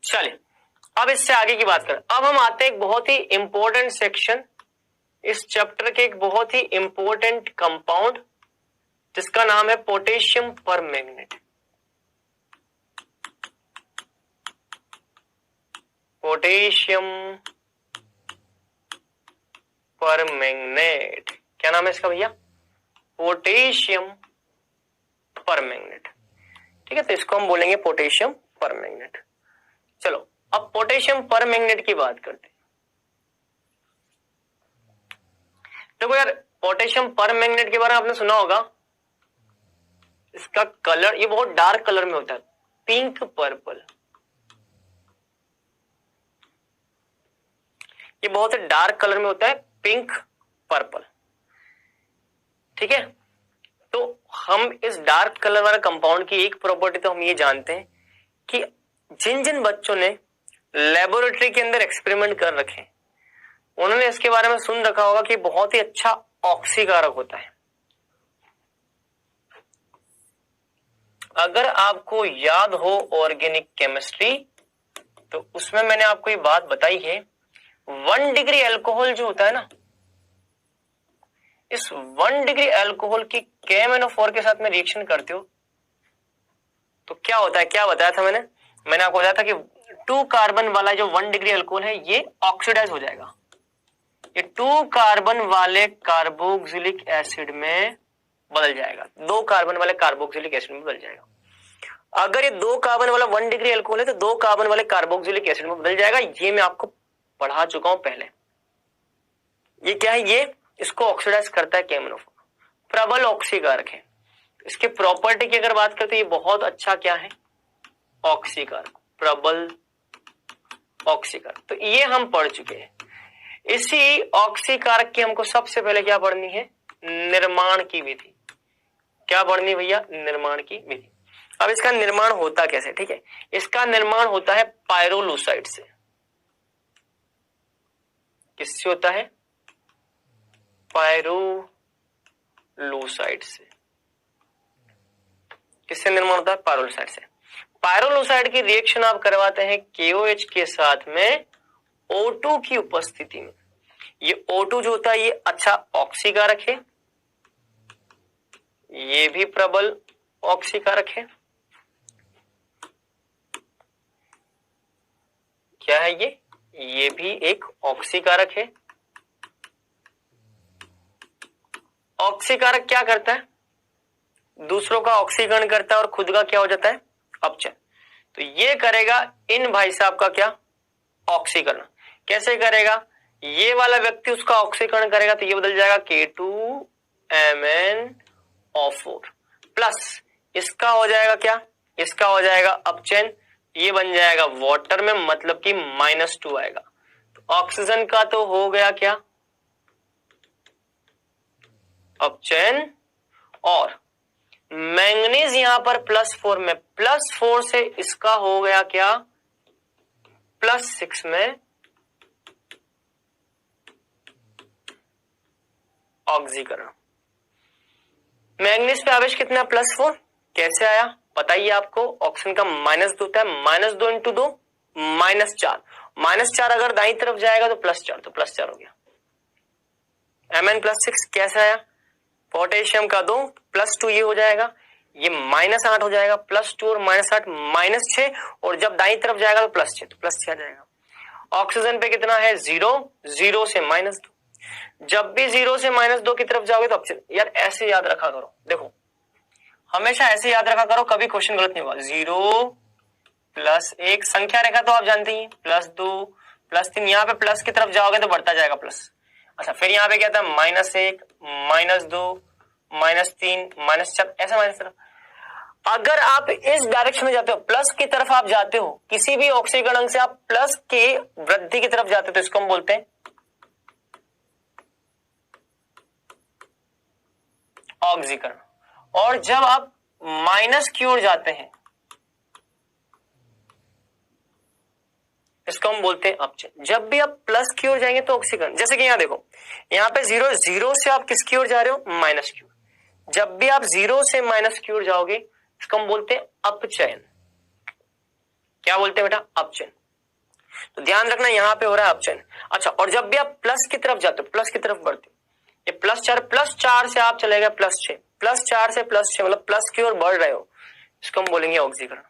चलिए अब इससे आगे की बात करें। अब हम आते हैं एक बहुत ही इंपॉर्टेंट सेक्शन, इस चैप्टर के एक बहुत ही इंपॉर्टेंट कंपाउंड जिसका नाम है पोटेशियम परमैंगनेट। पोटेशियम परमैंगनेट, क्या नाम है इसका भैया? Potassium permanganate. ठीक है, तो इसको हम बोलेंगे पोटेशियम परमैंगनेट। चलो अब पोटेशियम परमैंगनेट की बात करते हैं। देखो यार, पोटेशियम परमैंगनेट के बारे में आपने सुना होगा, इसका कलर ये बहुत डार्क कलर में होता है, पिंक पर्पल। ये बहुत डार्क कलर में होता है, पिंक पर्पल। ठीक है, तो हम इस डार्क कलर वाला कंपाउंड की एक प्रॉपर्टी तो हम ये जानते हैं कि जिन जिन बच्चों ने लेबोरेटरी के अंदर एक्सपेरिमेंट कर रखे हैं उन्होंने इसके बारे में सुन रखा होगा कि बहुत ही अच्छा ऑक्सीकारक होता है। अगर आपको याद हो ऑर्गेनिक केमिस्ट्री, तो उसमें मैंने आपको ये बात बताई है, 1 डिग्री अल्कोहल जो होता है ना, इस 1 डिग्री अल्कोहल की KMnO4 के साथ में रिएक्शन करते हो तो क्या होता है, क्या बताया था मैंने आपको बताया था कि 2 कार्बन वाला जो 1 डिग्री अल्कोहल है ये ऑक्सीडाइज हो जाएगा, ये 2 कार्बन वाले कार्बोक्सिलिक एसिड में बदल जाएगा, 2 कार्बन वाले कार्बोक्सिलिक एसिड में बदल जाएगा। अगर ये 2 कार्बन वाला 1 डिग्री अल्कोहल है तो 2 कार्बन वाले कार्बोक्सिलिक एसिड में बदल जाएगा। ये मैं आपको पढ़ा चुका हूं पहले। ये क्या है, ये इसको ऑक्सीडाइज करता है KMnO4, प्रबल ऑक्सीकारक है। इसके प्रॉपर्टी की अगर बात करते हैं ये बहुत अच्छा क्या है, ऑक्सीकारक, प्रबल ऑक्सीकारक। तो ये हम पढ़ चुके हैं। इसी ऑक्सीकारक की हमको सबसे पहले क्या पढ़नी है, निर्माण की विधि। क्या पढ़नी है भैया, निर्माण की विधि। अब इसका निर्माण होता कैसे, ठीक है, इसका निर्माण होता है पायरोलुसाइड से। किससे होता है, पायरोलुसाइड से। किससे निर्माण होता है, पायरोलुसाइड से। पायरोलुसाइड की रिएक्शन आप करवाते हैं KOH के साथ में O2 की उपस्थिति में। ये O2 जो होता है ये अच्छा ऑक्सीकारक है, ये भी प्रबल ऑक्सीकारक है। क्या है ये भी एक ऑक्सीकारक है। ऑक्सीकारक क्या करता है, दूसरों का ऑक्सीकरण करता है और खुद का क्या हो जाता है, अपचयन। तो ये करेगा इन भाई साहब का क्या, ऑक्सीकरण। कैसे करेगा, ये वाला व्यक्ति उसका ऑक्सीकरण करेगा तो ये बदल जाएगा K2MnO4 प्लस इसका हो जाएगा क्या, इसका हो जाएगा अपचयन, ये बन जाएगा वाटर में, मतलब कि -2 आएगा। तो ऑक्सीजन का तो हो गया क्या, अपचयन, और मैंगनीज यहां पर +4 में, +4 से इसका हो गया क्या, +6 में ऑक्सीकरण। मैंगनीज पे आवेश कितना, +4, कैसे आया बताइए आपको, ऑक्सीजन का -2 होता है, -2 × 2 -4, -4 अगर दाईं तरफ जाएगा तो +4, तो +4 हो गया। Mn+6 कैसे आया, पोटेशियम का 2 +2 ये हो जाएगा, ये -8 हो जाएगा, +2 और -8 -6, और जब दाईं तरफ जाएगा तो +6, तो +6 आ जाएगा। ऑक्सीजन पे कितना है, 0, 0 से -2, जब भी 0 से -2 की तरफ जाओगे तो ऑक्सीजन, यार ऐसे याद रखा करो, देखो हमेशा ऐसे याद रखा करो, कभी क्वेश्चन गलत नहीं हुआ। 0 +1 संख्या रेखा तो आप जानते ही, +2 +3, यहाँ पे प्लस की तरफ जाओगे तो बढ़ता जाएगा प्लस। अच्छा फिर यहाँ पे क्या था, -1 -2 -3 -4, ऐसा माइनस तरफ। अगर आप इस डायरेक्शन में जाते हो, प्लस की तरफ आप जाते हो, किसी भी ऑक्सीकरण से आप प्लस के वृद्धि की तरफ जाते हो तो इसको हम बोलते हैं ऑक्सीकरण। और जब आप माइनस की ओर जाते हैं इसको हम बोलते हैं अपचयन। जब भी आप प्लस की ओर जाएंगे तो ऑक्सीकरण, जैसे कि यहाँ देखो, यहाँ पे 0 से आप किसकी ओर जा रहे हो, माइनस की ओर। जब भी आप 0 से माइनस की ओर जाओगे इसको हम बोलते हैं अपचयन। क्या बोलते हैं बेटा, अपचयन। तो ध्यान रखना यहाँ पे हो रहा है अपचयन। अच्छा, और जब भी आप प्लस की तरफ जाते हो, प्लस की तरफ बढ़ते हो, ये +4 से आप चले गए +6, +4 से +6 मतलब प्लस की ओर बढ़ रहे हो, इसको हम बोलेंगे ऑक्सीकरण।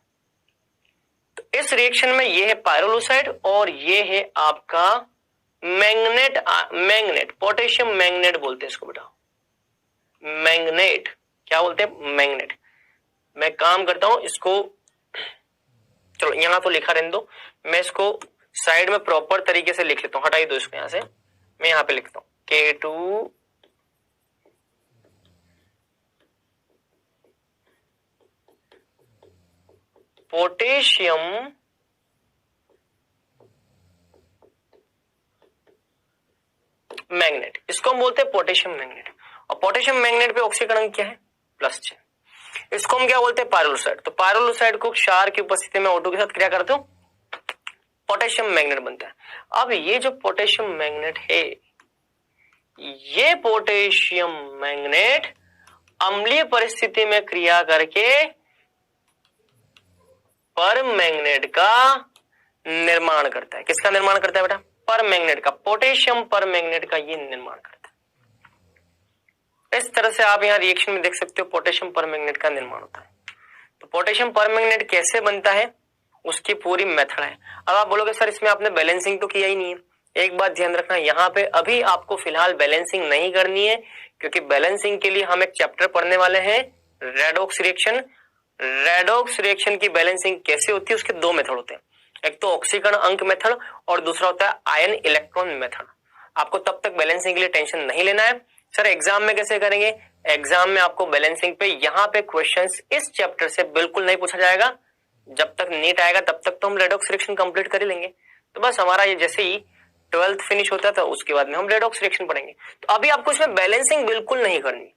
तो इस रिएक्शन में ये है पायरोलुसाइड और ये है आपका मैंगनेट, पोटेशियम मैंगनेट बोलते हैं इसको बेटा, मैंगनेट। क्या बोलते हैं, मैंगनेट। मैं काम करता हूं इसको, चलो यहां तो लिखा रहने दो, मैं इसको साइड में प्रॉपर तरीके से लिख लेता हूं, हटाई दो इसको यहां से, मैं यहां पे लिखता हूं K2 पोटेशियम मैग्नेट, इसको हम बोलते हैं पोटेशियम मैग्नेट। और पोटेशियम मैग्नेट पे ऑक्सीकरण क्या है, +6। इसको हम क्या बोलते हैं, पायरोलुसाइड। तो पायरोलुसाइड को क्षार की उपस्थिति में O2 के साथ क्रिया करते हो, पोटेशियम मैग्नेट बनता है। अब ये जो पोटेशियम मैग्नेट है, ये पोटेशियम मैग्नेट अम्लीय परिस्थिति में क्रिया करके परमैंगनेट का निर्माण करता है। किसका निर्माण करता है बेटा, परमैंगनेट का, पोटेशियम परमैंगनेट का ये निर्माण करता है। इस तरह से आप यहां रिएक्शन में देख सकते हो पोटेशियम परमैंगनेट का निर्माण होता है। तो पोटेशियम परमैंगनेट कैसे बनता है उसकी पूरी मेथड है। अब आप बोलोगे सर इसमें आपने बैलेंसिंग तो किया ही नहीं है। एक बात ध्यान रखना, यहाँ पे अभी आपको फिलहाल बैलेंसिंग नहीं करनी है, क्योंकि बैलेंसिंग के लिए हम एक चैप्टर पढ़ने वाले हैं रेडॉक्स रिएक्शन। रेडॉक्स रिएक्शन की बैलेंसिंग कैसे होती है उसके दो मेथड होते हैं, एक तो ऑक्सीकरण अंक मेथड और दूसरा होता है आयन इलेक्ट्रॉन मेथड। आपको तब तक बैलेंसिंग के लिए टेंशन नहीं लेना है। सर एग्जाम में कैसे करेंगे, एग्जाम में आपको बैलेंसिंग पे यहाँ पे क्वेश्चंस इस चैप्टर से बिल्कुल नहीं पूछा जाएगा। जब तक नीट आएगा तब तक तो हम रेडॉक्स रिएक्शन कंप्लीट कर ही लेंगे। तो बस हमारा ये जैसे ही 12th फिनिश होता था उसके बाद में हम रेडॉक्स रिएक्शन पढ़ेंगे। तो अभी आपको इसमें बैलेंसिंग बिल्कुल नहीं करनी,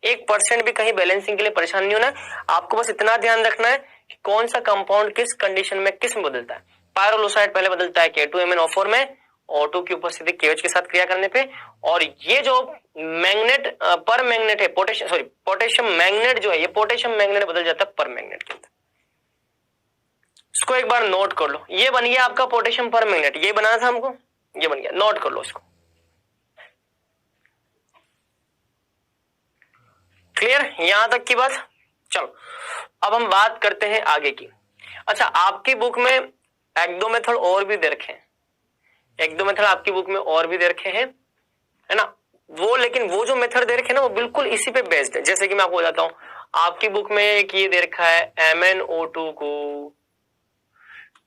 1% भी कहीं बैलेंसिंग के लिए परेशान नहीं होना है। आपको बस इतना ध्यान रखना है कि कौन सा कंपाउंड किस कंडीशन में किस में बदलता है। पायरोलोसाइड पहले बदलता है K2MnO4 में O2 की उपस्थिति KH के साथ क्रिया करने पे, और ये जो मैग्नेट पर मैग्नेट है पोटेशियम मैग्नेट जो है ये पोटेशियम मैग्नेट बदल जाता है पर मैग्नेट के अंदर। इसको एक बार नोट कर लो, ये बन गया आपका पोटेशियम पर मैग्नेट, ये बनाना था हमको, ये बन गया, नोट कर लो इसको। क्लियर यहां तक की बात। चलो अब हम बात करते हैं आगे की। अच्छा आपकी बुक में एक दो मेथड और भी दे रखे हैं, एक दो मेथड आपकी बुक में और भी दे रखे हैं, है ना वो, लेकिन वो जो मेथड दे रखे हैं ना वो बिल्कुल इसी पे बेस्ड है। जैसे कि मैं आपको बताता हूं, आपकी बुक में एक ये दे रखा है MnO2 को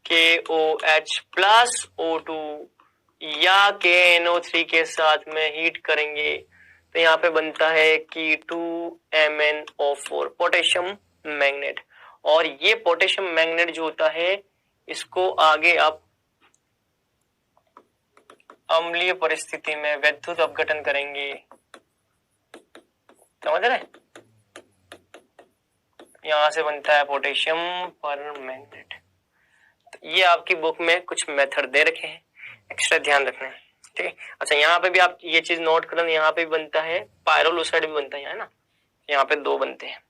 KOH प्लस O2 या KNO3 के साथ में हीट करेंगे तो यहाँ पे बनता है K2MnO4 पोटेशियम मैग्नेट। और ये पोटेशियम मैग्नेट जो होता है इसको आगे आप अम्लीय परिस्थिति में वैद्युत अपघटन करेंगे, समझ रहे, यहां से बनता है पोटेशियम परमैंगनेट। तो ये आपकी बुक में कुछ मेथड दे रखे हैं, एक्स्ट्रा ध्यान रखना है, ठीक है। अच्छा यहाँ पे भी आप ये चीज नोट करना, यहाँ पे भी बनता है पायरोलोसाइड भी बनता है, ना यहाँ पे दो बनते हैं,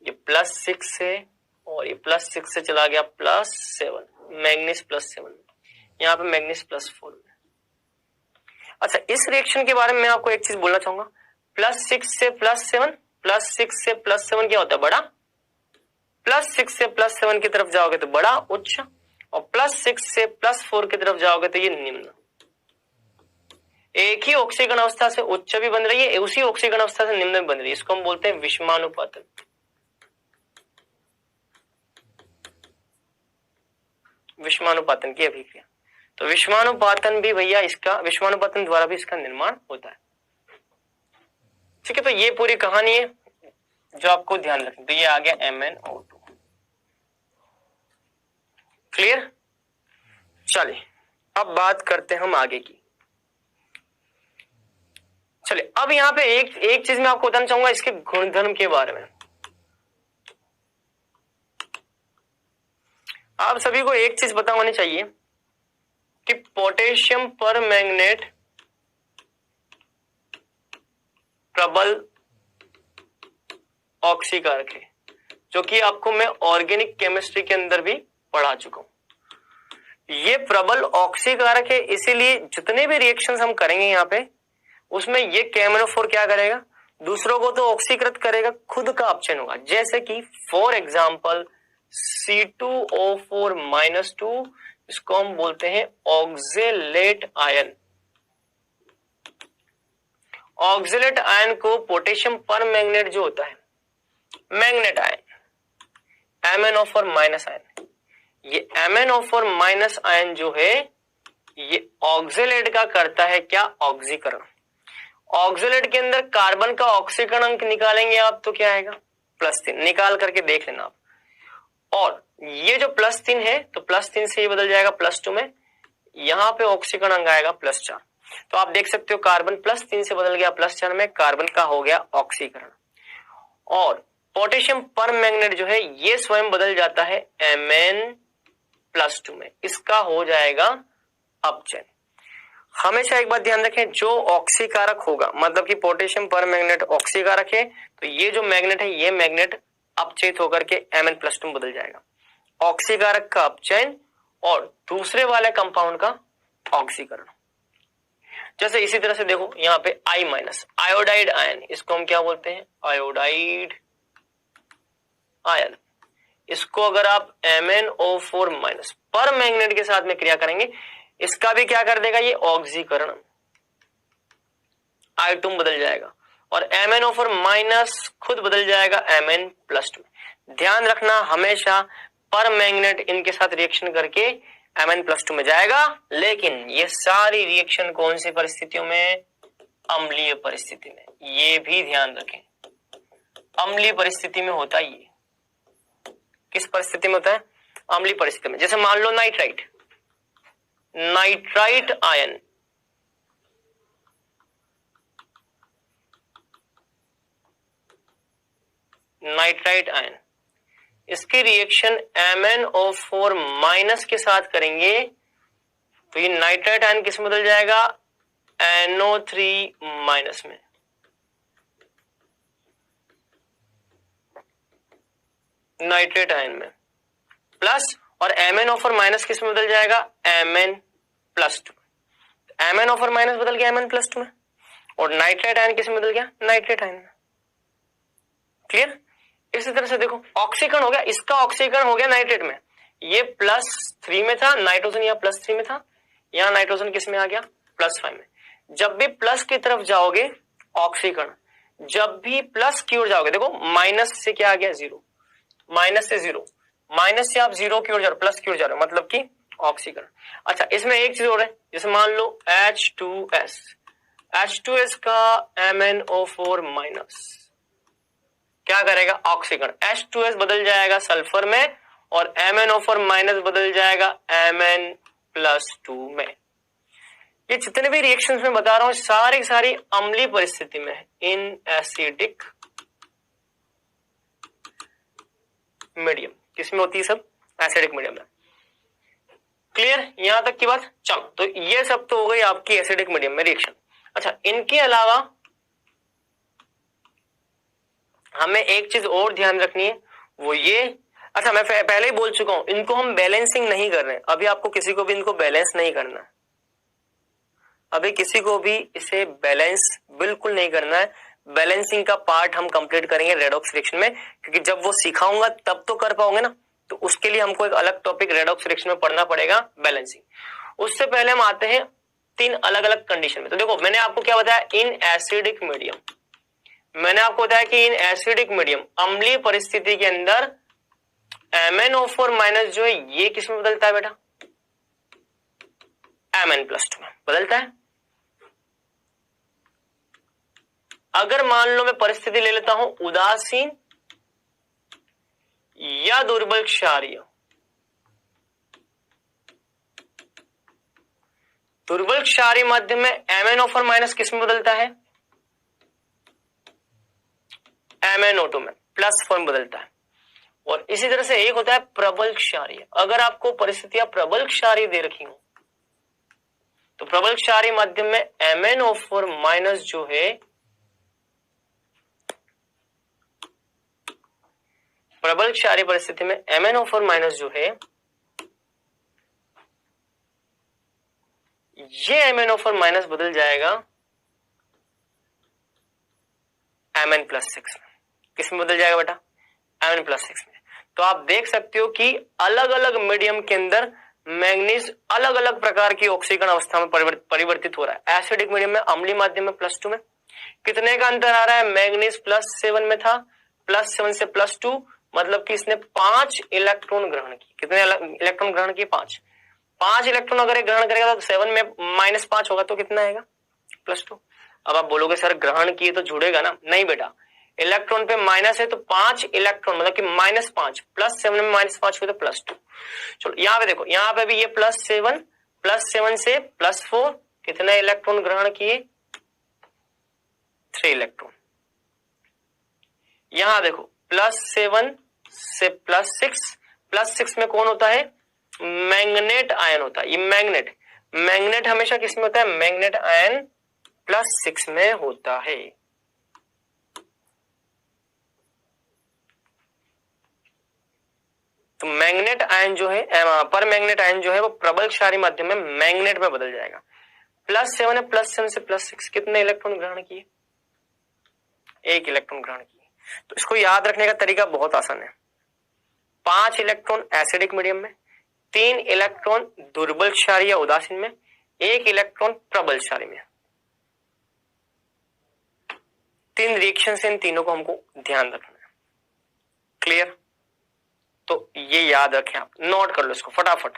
ये +6 से और ये +6 से चला गया +7, मैग्नीज +7, यहाँ पे मैग्नीज +4। अच्छा इस रिएक्शन के बारे में मैं आपको एक चीज बोलना चाहूंगा, +6 से +7, +6 से +7 क्या होता है बड़ा, +6 से +7 की तरफ जाओगे तो बड़ा उच्च, और +6 से +4 की तरफ जाओगे तो ये निम्न। एक ही ऑक्सीकरण अवस्था से उच्च भी बन रही है, उसी ऑक्सीकरण अवस्था से निम्न भी बन रही है, इसको हम बोलते हैं विषमानुपातन। विषमानुपातन की अभिक्रिया। तो विषमानुपातन भी भैया इसका, विषमानुपातन द्वारा भी इसका निर्माण होता है, ठीक है। तो ये पूरी कहानी है जो आपको ध्यान रखनी। तो ये आ गया MnO2, क्लियर। चलिए अब बात करते हैं हम आगे की। चलिए अब यहाँ पे एक चीज मैं आपको बताना चाहूंगा इसके गुणधर्म के बारे में। आप सभी को एक चीज पता होनी चाहिए कि पोटेशियम परमैंगनेट प्रबल ऑक्सीकारक है, जो कि आपको मैं ऑर्गेनिक केमिस्ट्री के अंदर भी पढ़ा चुका हूं। ये प्रबल ऑक्सीकारक है, इसीलिए जितने भी रिएक्शंस हम करेंगे यहाँ पे उसमें ये KMnO4 क्या करेगा, दूसरों को तो ऑक्सीकृत करेगा, खुद का अपचयन होगा। जैसे कि फॉर एग्जाम्पल C2O4-2, इसको हम बोलते हैं ऑक्जेलेट आयन। ऑक्जेलेट आयन को पोटेशियम परमैंगनेट जो होता है मैग्नेट आयन, MnO4- आयन, ये MnO4- आयन जो है ये ऑक्जेलेट का करता है क्या, ऑक्सीकरण। ऑक्जेलेट के अंदर कार्बन का ऑक्सीकरण अंक निकालेंगे आप तो क्या आएगा, +3, निकाल करके देख लेना आप। और ये जो +3 है तो +3 से ये बदल जाएगा +2 में, यहां पे ऑक्सीकरण अंक आएगा +4। तो आप देख सकते हो कार्बन +3 से बदल गया +4 में, कार्बन का हो गया ऑक्सीकरण। और पोटेशियम परमैंगनेट जो है ये स्वयं बदल जाता है Mn+2 में, इसका हो जाएगा अपचयन। हमेशा एक बात ध्यान रखें, जो ऑक्सीकारक होगा, मतलब कि पोटेशियम परमैंगनेट ऑक्सीकारक है तो ये जो मैग्नेट है ये मैग्नेट अपचयित होकर के Mn+2 में बदल जाएगा। ऑक्सीकारक का अपचयन और दूसरे वाले कंपाउंड का ऑक्सीकरण। जैसे इसी तरह से देखो यहाँ पे I- आयोडाइड आयन, इसको हम क्या बोलते हैं, आयोडाइड आयन। इसको अगर आप MnO4 माइनस पर मैग्नेट के साथ में क्रिया करेंगे, इसका भी क्या कर देगा, ये ऑक्सीकरण आइटम बदल जाएगा और MnO4 माइनस खुद बदल जाएगा Mn+2। ध्यान रखना हमेशा पर मैग्नेट इनके साथ रिएक्शन करके Mn+2 में जाएगा, लेकिन ये सारी रिएक्शन कौन सी परिस्थितियों में, अम्लीय परिस्थिति में। ये भी ध्यान रखें, अम्लीय परिस्थिति में होता है ये। किस परिस्थिति में होता है, अम्लीय परिस्थिति में। जैसे मान लो नाइट्राइट आयन, नाइट्राइट आयन, इसकी रिएक्शन MnO4 माइनस के साथ करेंगे तो ये नाइट्राइट आयन किस में बदल जाएगा, NO3 माइनस में। नाइट्रेट आयन में प्लस, और MnO4 माइनस किस में बदल जाएगा, Mn+2। MnO4 माइनस बदल गया Mn+2 में, और नाइट्रेट आयन किस में बदल गया, नाइट्रेट आयन में। क्लियर। इसी तरह से देखो ऑक्सीकरण हो गया, इसका ऑक्सीकरण हो गया नाइट्रेट में, ये +3 में था, नाइट्रोजन यहाँ +3 में था, यहाँ नाइट्रोजन किस में आ गया, +5 में। जब भी प्लस की तरफ जाओगे ऑक्सीकरण, जब भी प्लस की ओर जाओगे, देखो माइनस से क्या आ गया, 0, माइनस से 0, माइनस से आप 0 की ओर जा रहे हो, प्लस की ओर जा रहे हो, मतलब कि ऑक्सीकरण। अच्छा, इसमें एक चीज और है, जैसे मान लो H2S का MnO4 माइनस क्या करेगा, ऑक्सीकरण। H2S बदल जाएगा सल्फर में और MnO4 माइनस बदल जाएगा Mn+2 में। ये जितने भी रिएक्शंस में बता रहा हूं सारी की सारी अम्लीय परिस्थिति में है, इन एसिडिक मीडियम। किसमें होती है सब, एसिडिक मीडियम में। क्लियर यहां तक की बात। चलो, तो ये सब तो हो गई आपकी एसिडिक मीडियम में रिएक्शन। अच्छा, इनके अलावा हमें एक चीज और ध्यान रखनी है, वो ये, अच्छा मैं पहले ही बोल चुका हूं, इनको हम बैलेंसिंग नहीं कर रहे हैं अभी, आपको किसी को भी इनको बैलेंस नहीं करना है, अभी किसी को भी इसे बैलेंस बिल्कुल नहीं करना है। बैलेंसिंग का पार्ट हम कंप्लीट करेंगे रेडॉक्स रिएक्शन में, क्योंकि जब वो सिखाऊंगा तब तो कर पाओगे ना, तो उसके लिए हमको एक अलग टॉपिक रेडॉक्स रिएक्शन में पढ़ना पड़ेगा, बैलेंसिंग। उससे पहले हम आते हैं 3 अलग अलग कंडीशन में। तो देखो मैंने आपको क्या बताया, इन एसिडिक मीडियम, मैंने आपको बताया कि इन एसिडिक मीडियम अम्लीय परिस्थिति के अंदर MnO4 माइनस जो है ये किस में बदलता है बेटा, Mn+2 में बदलता है। अगर मान लो मैं परिस्थिति ले लेता हूं उदासीन या दुर्बल क्षारीय, दुर्बल क्षारीय माध्यम में MnO4 माइनस किस में बदलता है, MnO2 में प्लस फॉर्म बदलता है। और इसी तरह से एक होता है प्रबल क्षारीय। अगर आपको परिस्थितियां प्रबल क्षारीय दे रखी हो तो प्रबल क्षारीय माध्यम में MnO4 माइनस जो है, प्रबल क्षारीय परिस्थिति में MnO4 माइनस जो है ये MnO4 माइनस बदल जाएगा Mn+6 में। किसमें बदल जाएगा बेटा, Mn+6 में। तो आप देख सकते हो कि अलग अलग मीडियम के अंदर मैंगनीज अलग अलग प्रकार की ऑक्सीकरण अवस्था में परिवर्तित हो रहा है। एसिडिक मीडियम में, अम्लीय माध्यम में +2 में कितने का अंतर आ रहा है, मैंगनीज +7 में था, +7 से +2 मतलब कि इसने 5 इलेक्ट्रॉन ग्रहण किए। कितने इलेक्ट्रॉन ग्रहण किए, 5 इलेक्ट्रॉन अगर ग्रहण करेगा तो 7 में -5 होगा तो कितना आएगा, +2। अब आप बोलोगे सर ग्रहण किए तो जुड़ेगा ना, नहीं बेटा, इलेक्ट्रॉन पे माइनस है तो 5 इलेक्ट्रॉन मतलब कि -5 +7 में -5 हुए तो +2। चलो यहाँ पे देखो, यहाँ पे भी ये +7 से +4 कितने इलेक्ट्रॉन ग्रहण किए, 3 इलेक्ट्रॉन। यहां देखो +7 से +6 में कौन होता है, मैग्नेट आयन होता है। ये मैग्नेट हमेशा किस में होता है, मैग्नेट आयन +6 में होता है। तो मैग्नेट आयन जो है, पर मैग्नेट आयन जो है वो प्रबल क्षारीय माध्यम में मैग्नेट में बदल जाएगा। +7 है, +7 से +6 कितने इलेक्ट्रॉन ग्रहण किए, 1 इलेक्ट्रॉन ग्रहण किए। तो इसको याद रखने का तरीका बहुत आसान है। 5 इलेक्ट्रॉन एसिडिक मीडियम में, 3 इलेक्ट्रॉन दुर्बल क्षारीय या उदासीन में, 1 इलेक्ट्रॉन प्रबल क्षारीय में। 3 रिएक्शन से इन तीनों को हमको ध्यान रखना है। क्लियर? तो ये याद रखें, आप नोट कर लो इसको फटाफट।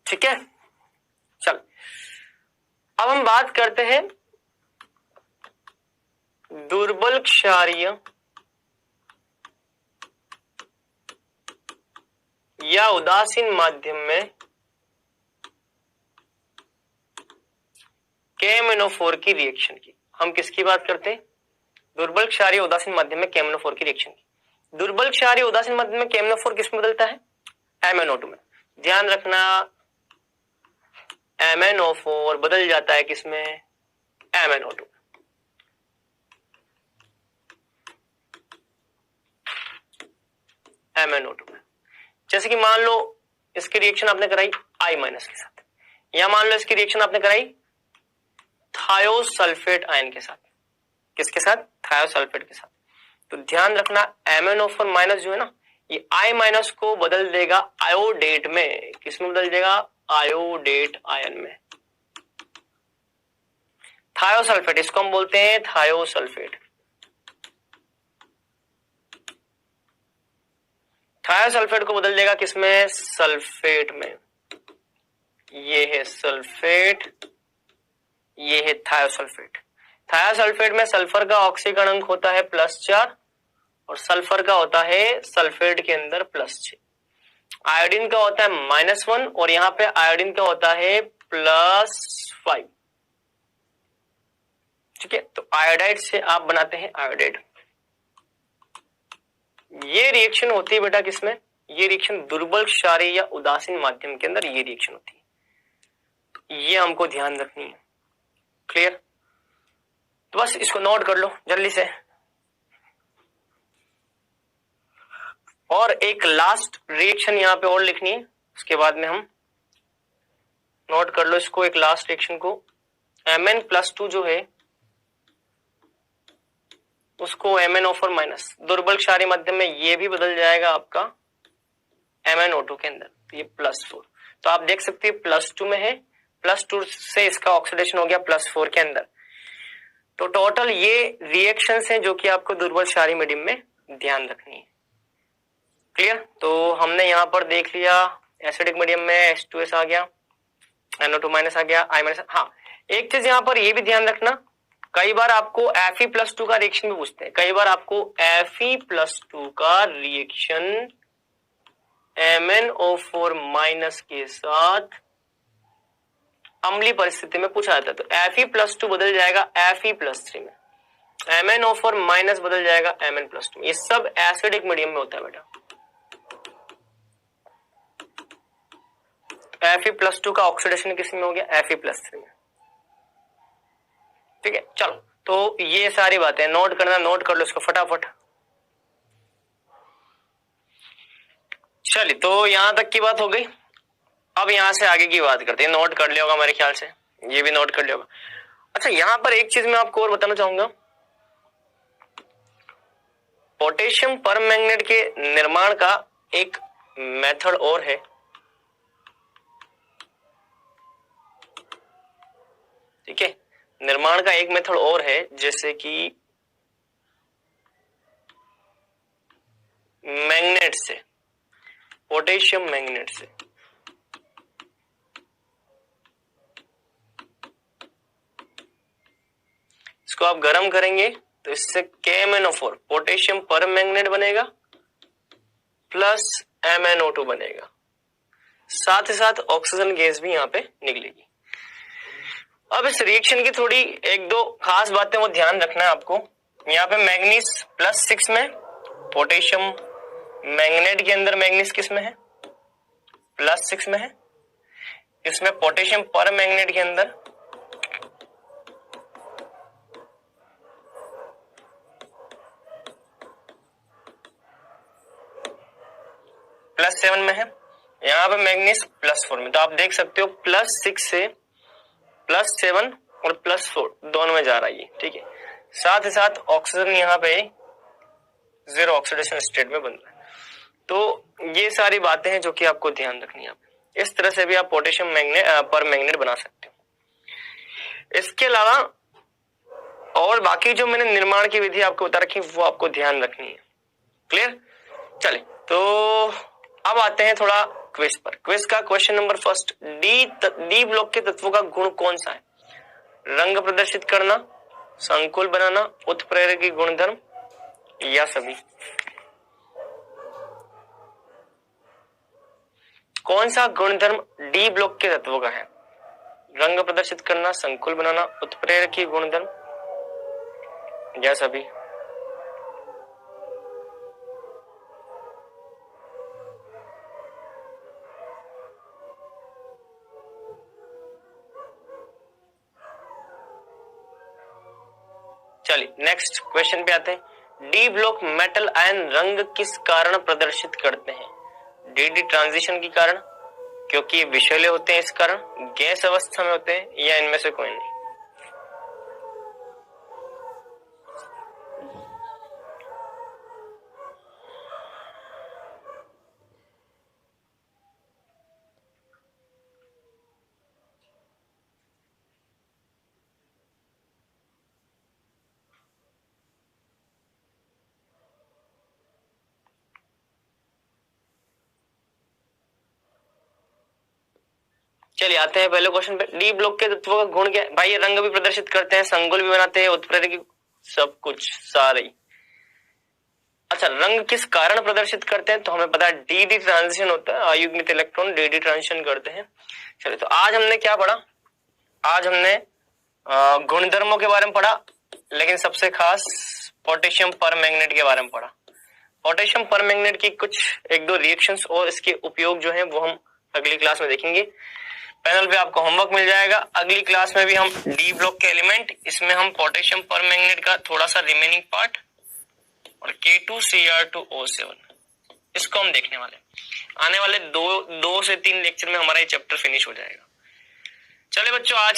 ठीक है, चल अब हम बात करते हैं दुर्बल क्षारीय या उदासीन माध्यम में KMnO4 की रिएक्शन की। हम किसकी बात करते हैं? दुर्बल क्षारीय उदासीन माध्यम में KMnO4 की रिएक्शन की। दुर्बल क्षारीय उदासीन माध्यम में KMnO4 किसमें बदलता है? MnO2 में। ध्यान रखना, MnO4 बदल जाता है किसमें? MnO2। MnO2 में। जैसे कि मान लो इसकी रिएक्शन आपने कराई I- के साथ, या मान लो इसकी रिएक्शन आपने कराई थायोसल्फेट आयन के साथ। किसके साथ? थायोसल्फेट के साथ। तो ध्यान रखना MnO4 माइनस जो है ना, ये I- को बदल देगा आयोडेट में। किसमें बदल देगा? आयोडेट आयन में। थायोसल्फेट, इसको हम बोलते हैं थायोसल्फेट। थायोसल्फेट को बदल देगा किसमें? सल्फेट में। ये है सल्फेट, ये है थायोसल्फेट। थायोसल्फेट में सल्फर का ऑक्सीकरण अंक होता है +4 और सल्फर का होता है सल्फेट के अंदर +6। आयोडीन का होता है -1 और यहां पे आयोडीन का होता है +5। ठीक है, तो आयोडाइड से आप बनाते हैं आयोडेट। ये रिएक्शन होती है बेटा किसमें? ये रिएक्शन दुर्बल क्षारीय या उदासीन माध्यम के अंदर ये रिएक्शन होती है। ये हमको ध्यान रखनी है। क्लियर? तो बस इसको नोट कर लो जल्दी से। और एक लास्ट रिएक्शन यहां पे और लिखनी है, उसके बाद में हम नोट कर लो इसको, एक लास्ट रिएक्शन को। Mn+2 जो है उसको MnO4 माइनस दुर्बल क्षारीय माध्यम में ये भी बदल जाएगा आपका MnO2 के अंदर, तो ये +4। तो आप देख सकते हैं +2 में है, +2 से इसका ऑक्सीडेशन हो गया +4 के अंदर। तो टोटल ये रिएक्शंस हैं जो कि आपको दुर्बल क्षारीय मीडियम में ध्यान रखनी है। क्लियर? तो हमने यहां पर देख लिया एसिडिक मीडियम में H2S आ गया, NO2 माइनस आ गया, I-। हाँ, एक चीज यहां पर ये भी ध्यान रखना, कई बार आपको Fe+2 का रिएक्शन भी पूछते हैं। कई बार आपको Fe+2 का रिएक्शन MnO4 माइनस के साथ अम्लीय परिस्थिति में पूछा जाता है। तो Fe+2 बदल जाएगा Fe+3 में, MnO4 माइनस बदल जाएगा Mn+2 में। ये सब एसिडिक मीडियम में होता है बेटा। Fe+2 का ऑक्सीडेशन किस में हो गया? Fe+3 में। ठीक है, चलो तो ये सारी बातें नोट करना, नोट कर लो इसको फटाफट। चलिए, तो यहां तक की बात हो गई। अब यहां से आगे की बात करते हैं। नोट कर लिया होगा मेरे ख्याल से, ये भी नोट कर लिया होगा। अच्छा, यहां पर एक चीज मैं आपको और बताना चाहूंगा, पोटेशियम परमैंगनेट के निर्माण का एक मेथड और है। ठीक है, निर्माण का एक मेथड और है, जैसे कि मैग्नेट से, पोटेशियम मैग्नेट से। इसको आप गर्म करेंगे तो इससे KMnO4 पोटेशियम परमैंगनेट बनेगा प्लस MnO2 बनेगा, साथ ही साथ ऑक्सीजन गैस भी यहां पे निकलेगी। अब इस रिएक्शन की थोड़ी एक दो खास बातें वो ध्यान रखना है आपको। यहाँ पे मैग्नीज +6 में, पोटेशियम मैग्नेट के अंदर मैग्नीज किस में है? +6 में है। इसमें पोटेशियम परमैंगनेट के अंदर +7 में है। यहाँ पे मैग्नीज +4 में। तो आप देख सकते हो +6 से +7 और +4 दोनों में जा रहा है ये। ठीक है, साथ ही साथ ऑक्सीजन यहाँ पे जीरो ऑक्सीडेशन स्टेट में बन रहा है। तो ये सारी बातें हैं जो कि आपको ध्यान रखनी है। इस तरह से भी आप पोटेशियम मैग्नेट पर मैग्नेट बना सकते हो। इसके अलावा और बाकी जो मैंने निर्माण की विधि आपको बता रखी वो आपको ध्यान रखनी है। क्लियर? चलिए तो अब आते हैं थोड़ा क्विज पर। क्विज का question number first, D block के तत्वों का गुण कौन सा है? रंग प्रदर्शित करना, संकुल बनाना, उत्प्रेरकी गुणधर्म या सभी? कौन सा गुणधर्म डी ब्लॉक के तत्वों का है? रंग प्रदर्शित करना, संकुल बनाना, उत्प्रेरकी गुणधर्म या सभी? चलिए नेक्स्ट क्वेश्चन पे आते हैं। डी ब्लॉक मेटल आयन रंग किस कारण प्रदर्शित करते हैं? डी ट्रांजिशन के कारण, क्योंकि ये विषैले होते हैं इस कारण, गैस अवस्था में होते हैं, या इनमें से कोई नहीं? चलिए आते हैं पहले क्वेश्चन पे। डी ब्लॉक के तत्वों का गुण क्या है? भाई ये रंग भी प्रदर्शित करते हैं, संकुल भी बनाते हैं, उत्प्रेरकी, सब कुछ सारे। अच्छा, रंग किस कारण प्रदर्शित करते हैं? तो हमें पता है डी ट्रांजिशन होता है, अयुग्मित इलेक्ट्रॉन डी ट्रांजिशन करते हैं। चलिए तो आज हमने क्या पढ़ा? आज हमने गुणधर्मों के बारे में पढ़ा, लेकिन सबसे खास पोटेशियम परमैंगनेट के बारे में पढ़ा। पोटेशियम परमैंगनेट की कुछ एक दो रिएक्शंस और इसके उपयोग जो है वो हम अगली क्लास में देखेंगे। पैनल पे आपको होमवर्क मिल जाएगा। अगली क्लास में भी हम डी ब्लॉक के एलिमेंट, इसमें हम पोटेशियम परमैंगनेट का थोड़ा सा रिमेनिंग पार्ट और K2Cr2O7 इसको हम देखने वाले। आने वाले दो से तीन लेक्चर में हमारा ये चैप्टर फिनिश हो जाएगा। चले बच्चों, आज